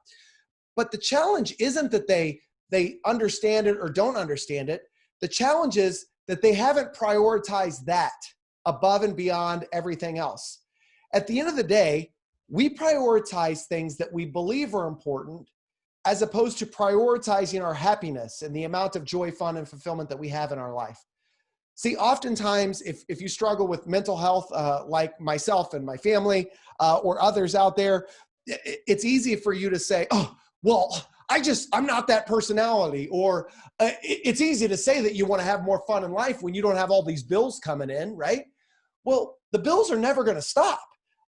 But the challenge isn't that they understand it or don't understand it. The challenge is that they haven't prioritized that above and beyond everything else. At the end of the day, we prioritize things that we believe are important as opposed to prioritizing our happiness and the amount of joy, fun, and fulfillment that we have in our life. See, oftentimes, if you struggle with mental health, like myself and my family or others out there, it's easy for you to say, oh, well, I'm not that personality. Or it's easy to say that you want to have more fun in life when you don't have all these bills coming in, right? Well, the bills are never going to stop.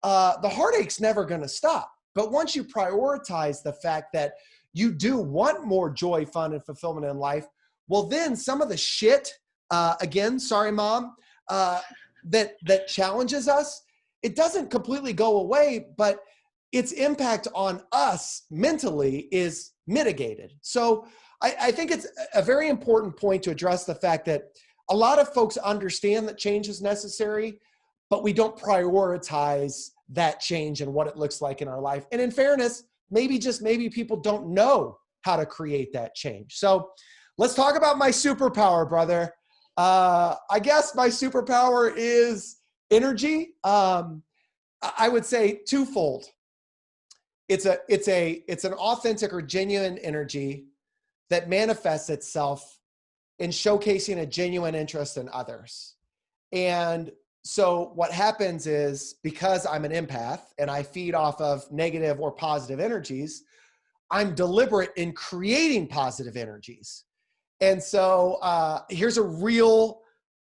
The heartache's never going to stop. But once you prioritize the fact that you do want more joy, fun, and fulfillment in life, well, then some of the shit, again, sorry, Mom, that challenges us, it doesn't completely go away, but its impact on us mentally is mitigated. So I think it's a very important point to address the fact that a lot of folks understand that change is necessary, but we don't prioritize that change and what it looks like in our life. And in fairness, maybe people don't know how to create that change. So let's talk about my superpower, brother. I guess my superpower is energy. I would say twofold. It's an authentic or genuine energy that manifests itself in showcasing a genuine interest in others. And so what happens is, because I'm an empath and I feed off of negative or positive energies, I'm deliberate in creating positive energies. And so here's a real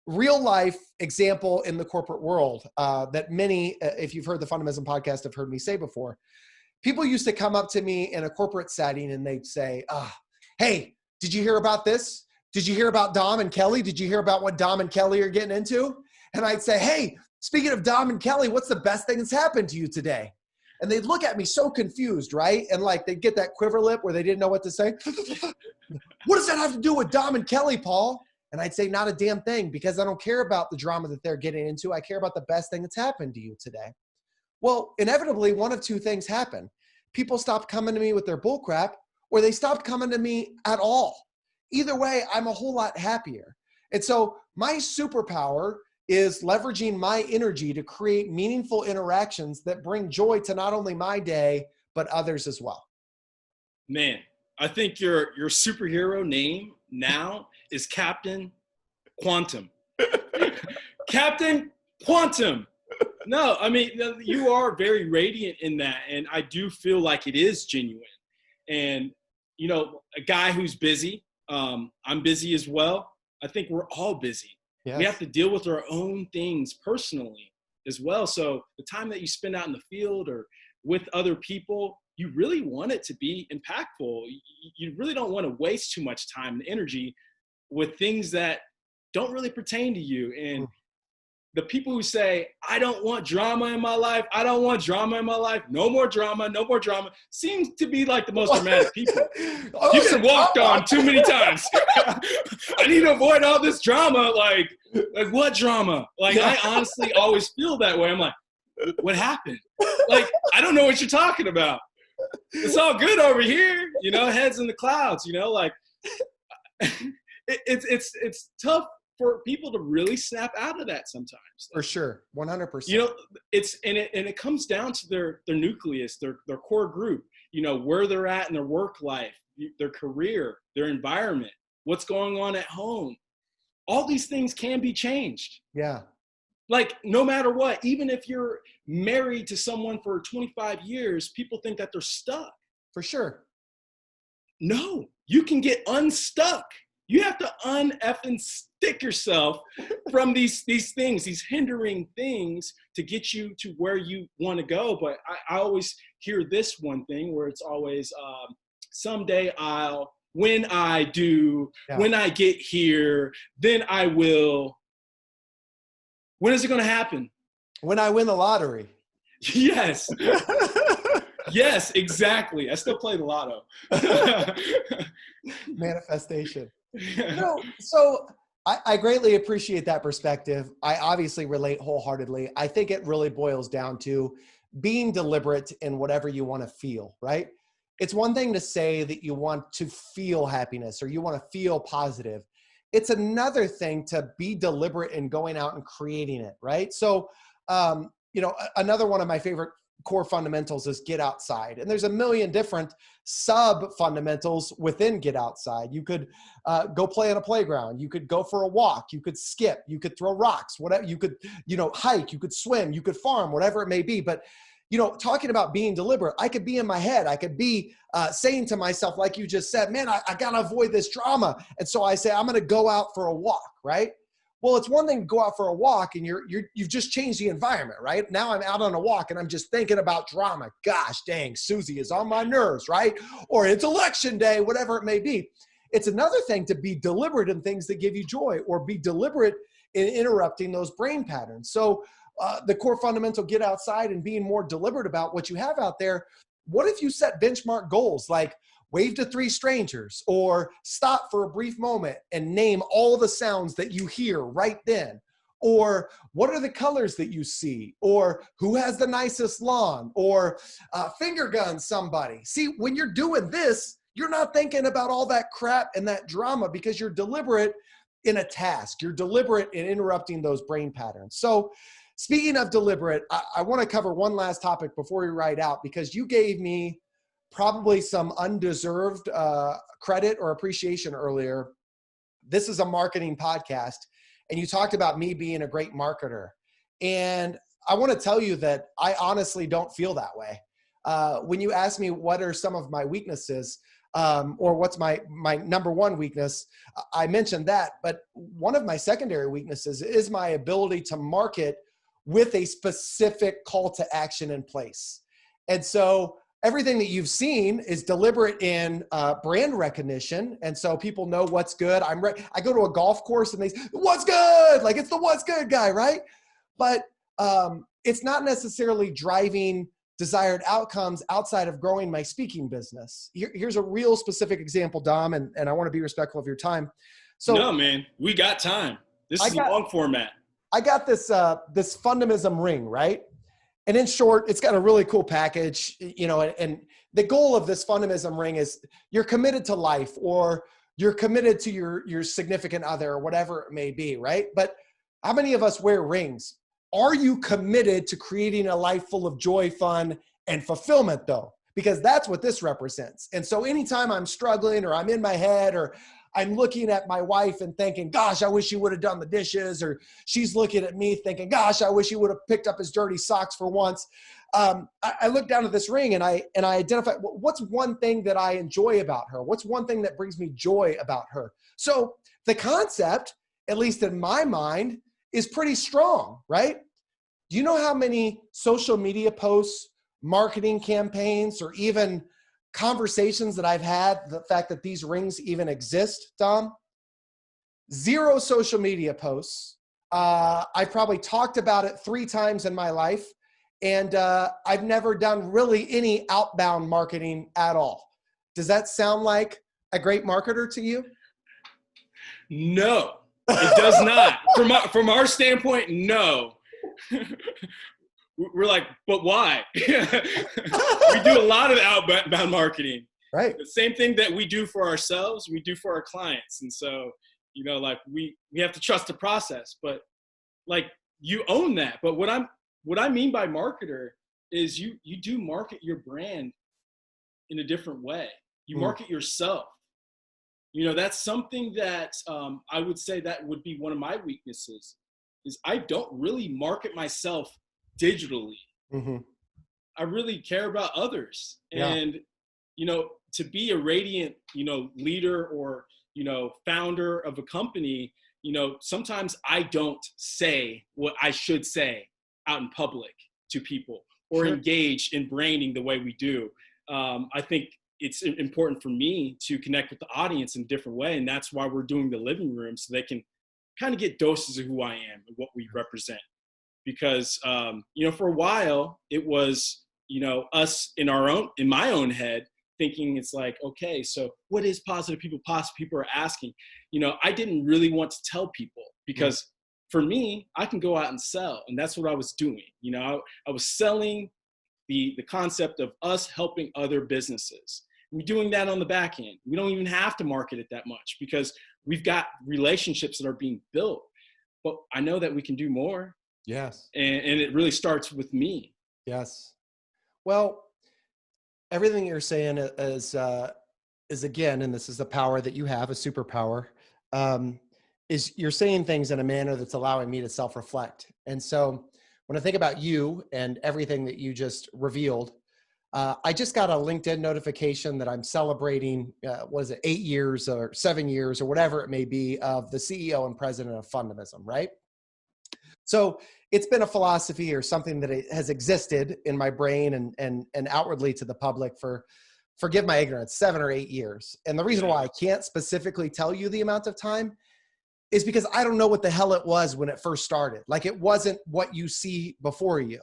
life example in the corporate world that many, if you've heard the Fundamism podcast, have heard me say before. People used to come up to me in a corporate setting and they'd say, hey, did you hear about this? Did you hear about Dom and Kelly? Did you hear about what Dom and Kelly are getting into? And I'd say, hey, speaking of Dom and Kelly, what's the best thing that's happened to you today? And they'd look at me so confused, right? And like they'd get that quiver lip where they didn't know what to say. What does that have to do with Dom and Kelly, Paul? And I'd say, not a damn thing, because I don't care about the drama that they're getting into. I care about the best thing that's happened to you today. Well, inevitably, one of two things happen. People stopped coming to me with their bullcrap, or they stopped coming to me at all. Either way, I'm a whole lot happier. And so my superpower is leveraging my energy to create meaningful interactions that bring joy to not only my day, but others as well. Man, I think your superhero name now is Captain Quantum. Captain Quantum. No, I mean, you are very radiant in that. And I do feel like it is genuine. And, you know, a guy who's busy, I'm busy as well. I think we're all busy. Yes. We have to deal with our own things personally as well. So the time that you spend out in the field or with other people, you really want it to be impactful. You really don't want to waste too much time and energy with things that don't really pertain to you. And the people who say, I don't want drama in my life, I don't want drama in my life, no more drama, no more drama, seems to be like the most dramatic people. You've been walked on too many times. I need to avoid all this drama. Like what drama? Like, I honestly always feel that way. I'm like, what happened? Like, I don't know what you're talking about. It's all good over here, you know, heads in the clouds, you know, like it's tough for people to really snap out of that sometimes. For sure. 100%. You know, it comes down to their nucleus, their core group, you know, where they're at in their work life, their career, their environment, what's going on at home. All these things can be changed. Yeah. Like, no matter what, even if you're married to someone for 25 years, people think that they're stuck. For sure. No, you can get unstuck. You have to un-effing stick yourself from these things, these hindering things to get you to where you want to go. But I always hear this one thing where it's always, someday when I do, when I get here, then I will. When is it going to happen? When I win the lottery. Yes. Yes, exactly. I still play the lotto. Manifestation. No, so I greatly appreciate that perspective. I obviously relate wholeheartedly. I think it really boils down to being deliberate in whatever you want to feel, right? It's one thing to say that you want to feel happiness or you want to feel positive. It's another thing to be deliberate in going out and creating it, right? So, you know, another one of my favorite core fundamentals is get outside. And there's a million different sub fundamentals within get outside. You could go play on a playground. You could go for a walk. You could skip. You could throw rocks, whatever. You could, you know, hike. You could swim. You could farm, whatever it may be. But, you know, talking about being deliberate, I could be in my head. I could be saying to myself, like you just said, man, I got to avoid this drama. And so I say, I'm going to go out for a walk, right? Well, it's one thing to go out for a walk and you've just changed the environment, right? Now I'm out on a walk and I'm just thinking about drama. Gosh dang, Susie is on my nerves, right? Or it's election day, whatever it may be. It's another thing to be deliberate in things that give you joy or be deliberate in interrupting those brain patterns. So the core fundamental, get outside and being more deliberate about what you have out there. What if you set benchmark goals like wave to 3 strangers or stop for a brief moment and name all the sounds that you hear right then? Or what are the colors that you see? Or who has the nicest lawn? Or finger gun somebody. See, when you're doing this, you're not thinking about all that crap and that drama because you're deliberate in a task. You're deliberate in interrupting those brain patterns. So speaking of deliberate, I want to cover one last topic before we ride out because you gave me probably some undeserved credit or appreciation earlier. This is a marketing podcast, and you talked about me being a great marketer. And I want to tell you that I honestly don't feel that way. When you ask me what are some of my weaknesses, or what's my number one weakness, I mentioned that. But one of my secondary weaknesses is my ability to market with a specific call to action in place. And so everything that you've seen is deliberate in brand recognition. And so people know what's good. I go to a golf course and they say, what's good? Like it's the what's good guy, right? But it's not necessarily driving desired outcomes outside of growing my speaking business. Here's a real specific example, Dom, and I want to be respectful of your time. So no, man, we got time. This is a long format. I got this this Fundamism ring, right? And in short, it's got a really cool package, you know, and the goal of this Fundamism ring is you're committed to life or you're committed to your significant other or whatever it may be, right? But how many of us wear rings? Are you committed to creating a life full of joy, fun, and fulfillment though? Because that's what this represents. And so anytime I'm struggling or I'm in my head or I'm looking at my wife and thinking, gosh, I wish he would have done the dishes, or she's looking at me thinking, gosh, I wish he would have picked up his dirty socks for once. I look down at this ring and I identify, what's one thing that I enjoy about her? What's one thing that brings me joy about her? So the concept, at least in my mind, is pretty strong, right? Do you know how many social media posts, marketing campaigns, or even conversations that I've had, the fact that these rings even exist, Dom? 0 social media posts. I've probably talked about it 3 times in my life, and I've never done really any outbound marketing at all. Does that sound like a great marketer to you? No, it does not. From our standpoint, no. We're like, but why? We do a lot of outbound marketing. Right. The same thing that we do for ourselves, we do for our clients. And so, like we have to trust the process, but like you own that. But what I mean by marketer is you do market your brand in a different way. You market yourself. That's something that I would say that would be one of my weaknesses is I don't really market myself digitally. Mm-hmm. I really care about others. Yeah. And, to be a radiant, leader or, founder of a company, sometimes I don't say what I should say out in public to people or engage in branding the way we do. I think it's important for me to connect with the audience in a different way. And that's why we're doing the living room, so they can kind of get doses of who I am and what we represent. Because, for a while it was, us in my own head thinking it's like, okay, so what is Positive People Posse? People are asking, I didn't really want to tell people because for me, I can go out and sell. And that's what I was doing. I was selling the concept of us helping other businesses. We're doing that on the back end. We don't even have to market it that much because we've got relationships that are being built. But I know that we can do more. Yes. And it really starts with me. Yes. Well, everything you're saying is again, and this is the power that you have, a superpower, is you're saying things in a manner that's allowing me to self-reflect. And so when I think about you and everything that you just revealed, I just got a LinkedIn notification that I'm celebrating, 8 years or 7 years or whatever it may be of the CEO and president of Fundamism, right? So it's been a philosophy or something that has existed in my brain and outwardly to the public for, forgive my ignorance, 7 or 8 years. And the reason why I can't specifically tell you the amount of time is because I don't know what the hell it was when it first started. Like it wasn't what you see before you.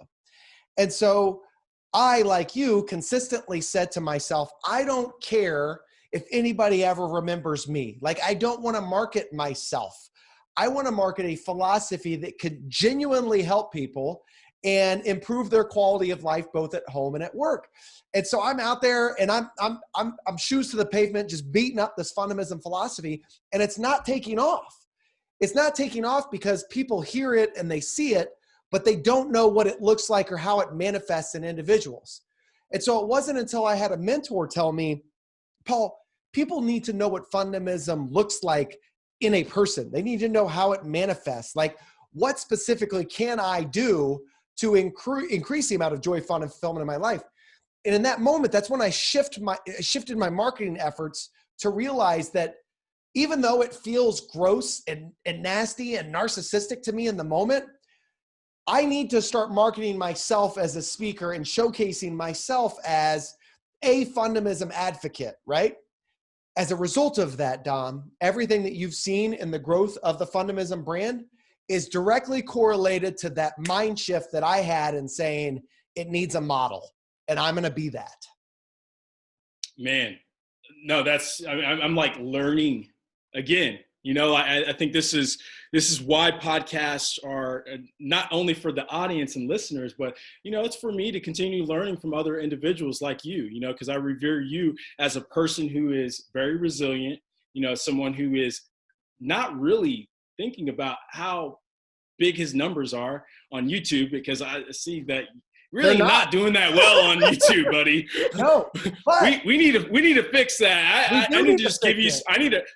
And so I, like you, consistently said to myself, I don't care if anybody ever remembers me. Like I don't want to market myself. I want to market a philosophy that could genuinely help people and improve their quality of life, both at home and at work. And so I'm out there and I'm shoes to the pavement, just beating up this Fundamism philosophy, and it's not taking off. It's not taking off because people hear it and they see it, but they don't know what it looks like or how it manifests in individuals. And so it wasn't until I had a mentor tell me, Paul, people need to know what Fundamism looks like in a person. They need to know how it manifests. Like, what specifically can I do to increase the amount of joy, fun, and fulfillment in my life? And in that moment, that's when I shifted my marketing efforts to realize that even though it feels gross and nasty and narcissistic to me in the moment, I need to start marketing myself as a speaker and showcasing myself as a Fundamism advocate, right? As a result of that, Dom, everything that you've seen in the growth of the Fundamism brand is directly correlated to that mind shift that I had in saying it needs a model, and I'm going to be that. Man, no, I'm like learning again. I think this is why podcasts are not only for the audience and listeners, but, it's for me to continue learning from other individuals like you, because I revere you as a person who is very resilient, someone who is not really thinking about how big his numbers are on YouTube, because I see that really not doing that well on YouTube, buddy. No, but we need to fix that. I need to just give you. it.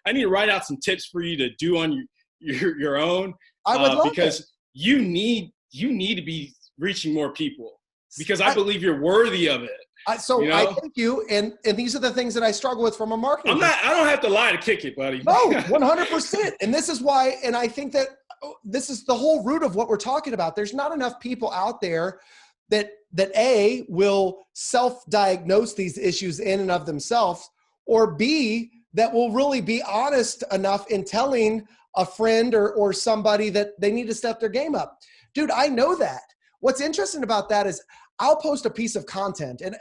I need to write out some tips for you to do on your own. I would love because it. you need to be reaching more people, because I believe you're worthy of it. I thank you, and these are the things that I struggle with from a marketing. I don't have to lie to kick it, buddy. No, 100%. And this is why, and I think that this is the whole root of what we're talking about. There's not enough people out there that A, will self-diagnose these issues in and of themselves, or B, that will really be honest enough in telling a friend or somebody that they need to step their game up. Dude, I know that. What's interesting about that is I'll post a piece of content and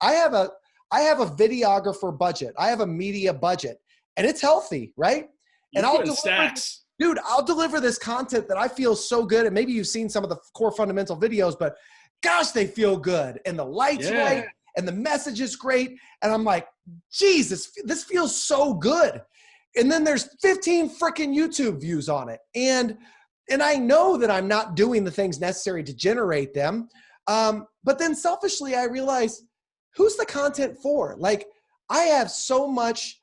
I have a videographer budget. I have a media budget, and it's healthy, right? And I'll deliver this content that I feel so good. And maybe you've seen some of the core fundamental videos, but gosh, they feel good. And the light's right, and the message is great. And I'm like, Jesus, this feels so good. And then there's 15 freaking YouTube views on it. And I know that I'm not doing the things necessary to generate them. But then selfishly, I realize, who's the content for? Like, I get so much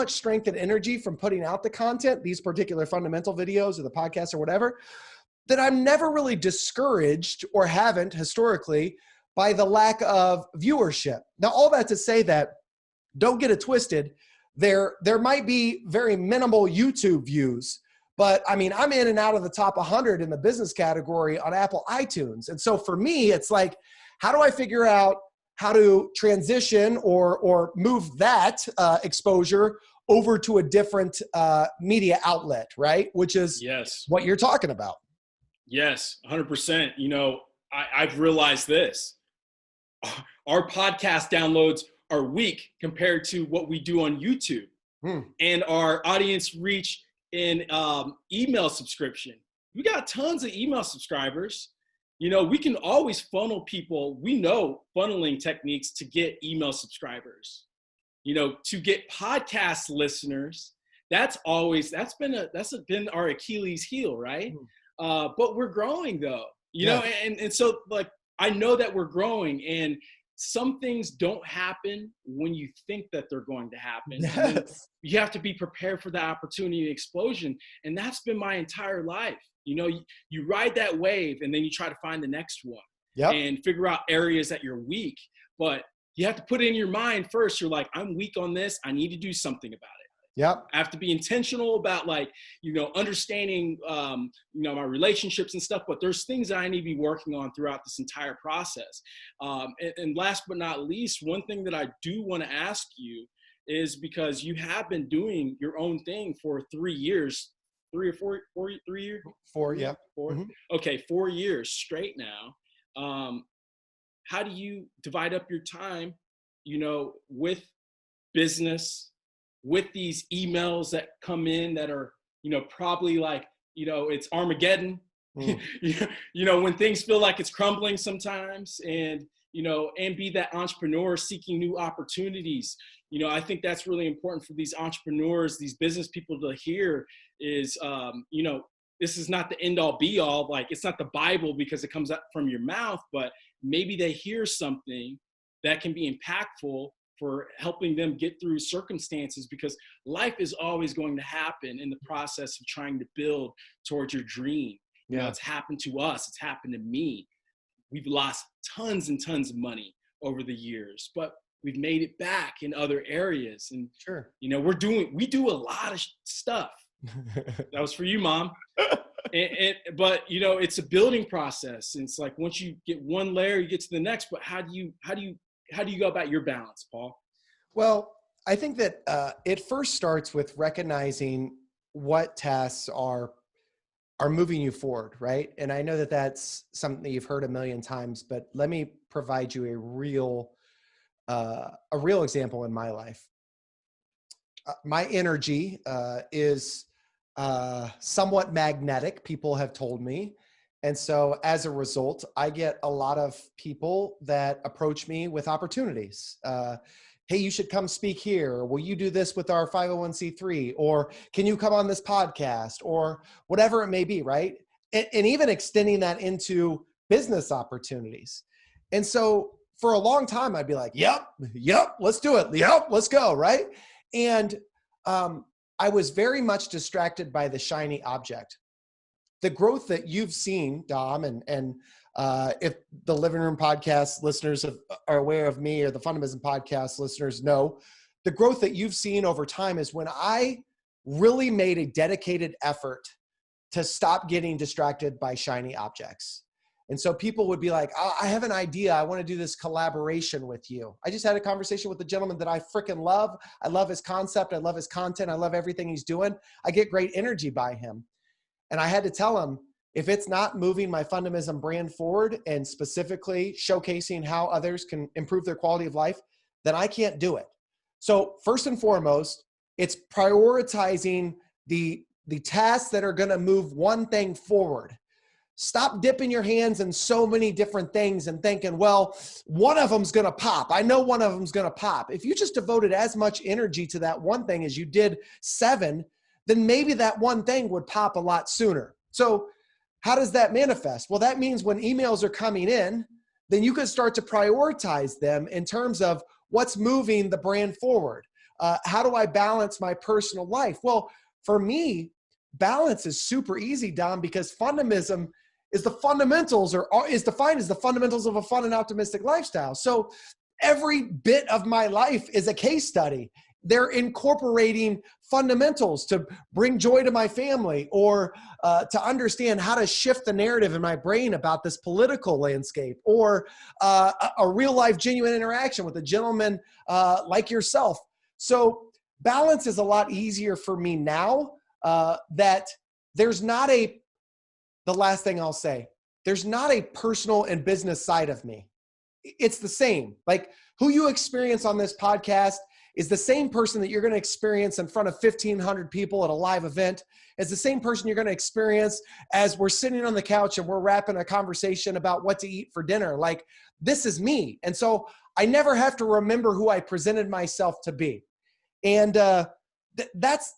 strength and energy from putting out the content, these particular fundamental videos or the podcast or whatever, that I'm never really discouraged, or haven't historically, by the lack of viewership. Now, all that to say that, don't get it twisted, there might be very minimal YouTube views, but I mean, I'm in and out of the top 100 in the business category on Apple iTunes. And so for me, it's like, how do I figure out how to transition or move that exposure over to a different media outlet, right? Which is what you're talking about. Yes, 100%. You know, I've realized this. Our podcast downloads are weak compared to what we do on YouTube. And our audience reach in email subscription. We got tons of email subscribers. You know, we can always funnel people. We know funneling techniques to get email subscribers. You know, to get podcast listeners, that's been our Achilles heel, right? But we're growing though, you know, and so like, I know that we're growing, and some things don't happen when you think that they're going to happen. Yes. You have to be prepared for the opportunity and explosion. And that's been my entire life. You know, you ride that wave, and then you try to find the next one and figure out areas that you're weak. But you have to put it in your mind first. You're like, I'm weak on this. I need to do something about it. Yep. I have to be intentional about, like, you know, understanding, you know, my relationships and stuff, but there's things that I need to be working on throughout this entire process. And last but not least, one thing that I do want to ask you is, because you have been doing your own thing for 3 years, 3 or 4 years? 4, yeah. 4. Mm-hmm. Okay, 4 years straight now. How do you divide up your time, you know, with business, with these emails that come in that are, you know, probably like, you know, it's Armageddon, you know, when things feel like it's crumbling sometimes, and, you know, and be that entrepreneur seeking new opportunities. You know, I think that's really important for these entrepreneurs, these business people to hear is, you know, this is not the end all be all. Like, it's not the Bible because it comes out from your mouth, but maybe they hear something that can be impactful for helping them get through circumstances, because life is always going to happen in the process of trying to build towards your dream. You know, it's happened to us. It's happened to me. We've lost tons and tons of money over the years, but we've made it back in other areas. And you know, we do a lot of stuff. That was for you, Mom. But you know, it's a building process. And it's like, once you get one layer, you get to the next. But how do you go about your balance, Paul? Well, I think that it first starts with recognizing what tasks are moving you forward, right? And I know that that's something that you've heard a million times, but let me provide you a real example in my life. My energy is somewhat magnetic, people have told me. And so as a result, I get a lot of people that approach me with opportunities. hey, you should come speak here, or will you do this with our 501c3, or can you come on this podcast, or whatever it may be, right? And even extending that into business opportunities. And so for a long time, I'd be like, yep, let's do it. Yep, let's go, right? And I was very much distracted by the shiny object. The growth that you've seen, Dom, and if the Living Room podcast listeners are aware of me, or the Fundamentalism podcast listeners know, the growth that you've seen over time is when I really made a dedicated effort to stop getting distracted by shiny objects. And so people would be like, oh, I have an idea. I want to do this collaboration with you. I just had a conversation with a gentleman that I freaking love. I love his concept. I love his content. I love everything he's doing. I get great energy by him. And I had to tell him, if it's not moving my Fundamentalism brand forward and specifically showcasing how others can improve their quality of life, then I can't do it. So first and foremost, it's prioritizing the tasks that are going to move one thing forward. Stop dipping your hands in so many different things and thinking, well, one of them's going to pop. I know one of them's going to pop. If you just devoted as much energy to that one thing as you did 7, then maybe that one thing would pop a lot sooner. So how does that manifest? Well, that means when emails are coming in, then you can start to prioritize them in terms of what's moving the brand forward. How do I balance my personal life? Well, for me, balance is super easy, Dom, because Fundamentalism is the fundamentals, or is defined as the fundamentals of a fun and optimistic lifestyle. So every bit of my life is a case study. They're incorporating fundamentals to bring joy to my family, or to understand how to shift the narrative in my brain about this political landscape, or a real life genuine interaction with a gentleman like yourself. So balance is a lot easier for me now, that there's not the last thing I'll say, there's not a personal and business side of me. It's the same. Like, who you experience on this podcast is the same person that you're going to experience in front of 1,500 people at a live event. It's the same person you're going to experience as we're sitting on the couch and we're wrapping a conversation about what to eat for dinner. Like, this is me. And so I never have to remember who I presented myself to be. And that's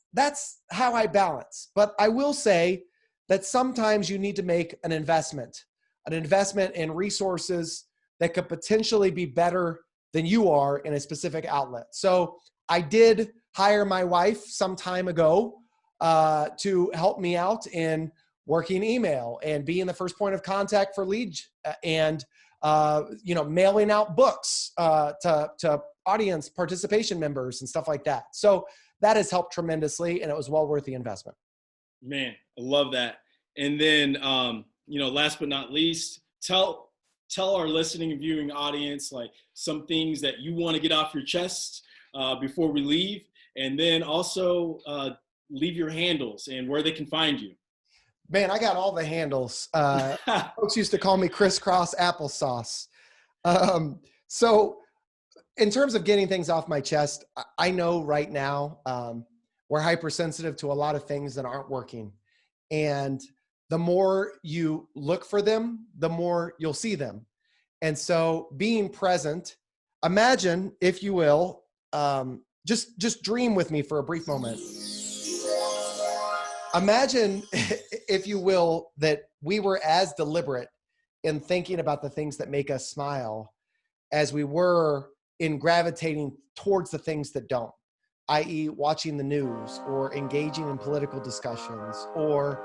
how I balance. But I will say that sometimes you need to make an investment in resources that could potentially be better than you are in a specific outlet. So I did hire my wife some time ago to help me out in working email and being the first point of contact for leads, and mailing out books to audience participation members and stuff like that. So that has helped tremendously, and it was well worth the investment. Man, I love that. And then, last but not least, tell our listening and viewing audience, like, some things that you want to get off your chest before we leave. And then also leave your handles and where they can find you. Man, I got all the handles. Folks used to call me crisscross applesauce. So in terms of getting things off my chest, I know right now we're hypersensitive to a lot of things that aren't working. And the more you look for them, the more you'll see them. And so being present, imagine, if you will, just dream with me for a brief moment. Imagine, if you will, that we were as deliberate in thinking about the things that make us smile as we were in gravitating towards the things that don't, i.e. watching the news or engaging in political discussions, or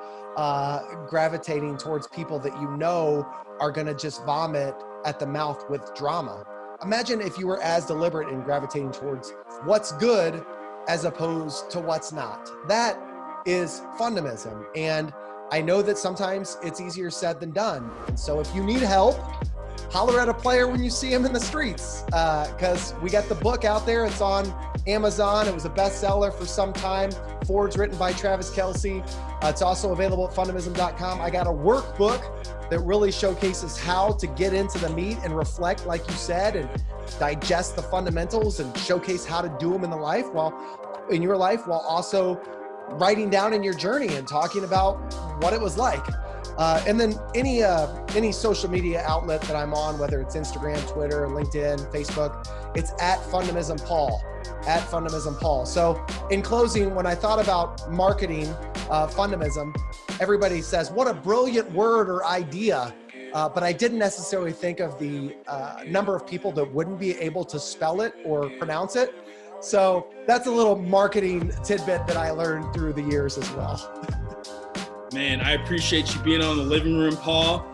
gravitating towards people that you know are going to just vomit at the mouth with drama. Imagine if you were as deliberate in gravitating towards what's good as opposed to what's not. That is Fundamentalism. And I know that sometimes it's easier said than done. And so if you need help, holler at a player when you see him in the streets, because we got the book out there. It's on Amazon. It was a bestseller for some time. Ford's written by Travis Kelsey. It's also available at fundamentalism.com. I got a workbook that really showcases how to get into the meat and reflect, like you said, and digest the fundamentals and showcase how to do them in your life while also writing down in your journey and talking about what it was like. And then any social media outlet that I'm on, whether it's Instagram, Twitter, LinkedIn, Facebook, it's at Fundamism Paul, at Fundamism Paul. So in closing, when I thought about marketing Fundamism, everybody says, what a brilliant word or idea. But I didn't necessarily think of the number of people that wouldn't be able to spell it or pronounce it. So that's a little marketing tidbit that I learned through the years as well. Man, I appreciate you being on the living room, Paul.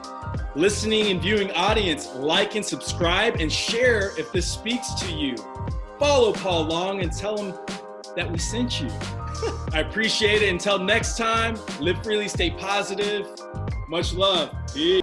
Listening and viewing audience, like and subscribe and share if this speaks to you. Follow Paul Long and tell him that we sent you. I appreciate it. Until next time, live freely, stay positive. Much love. Peace.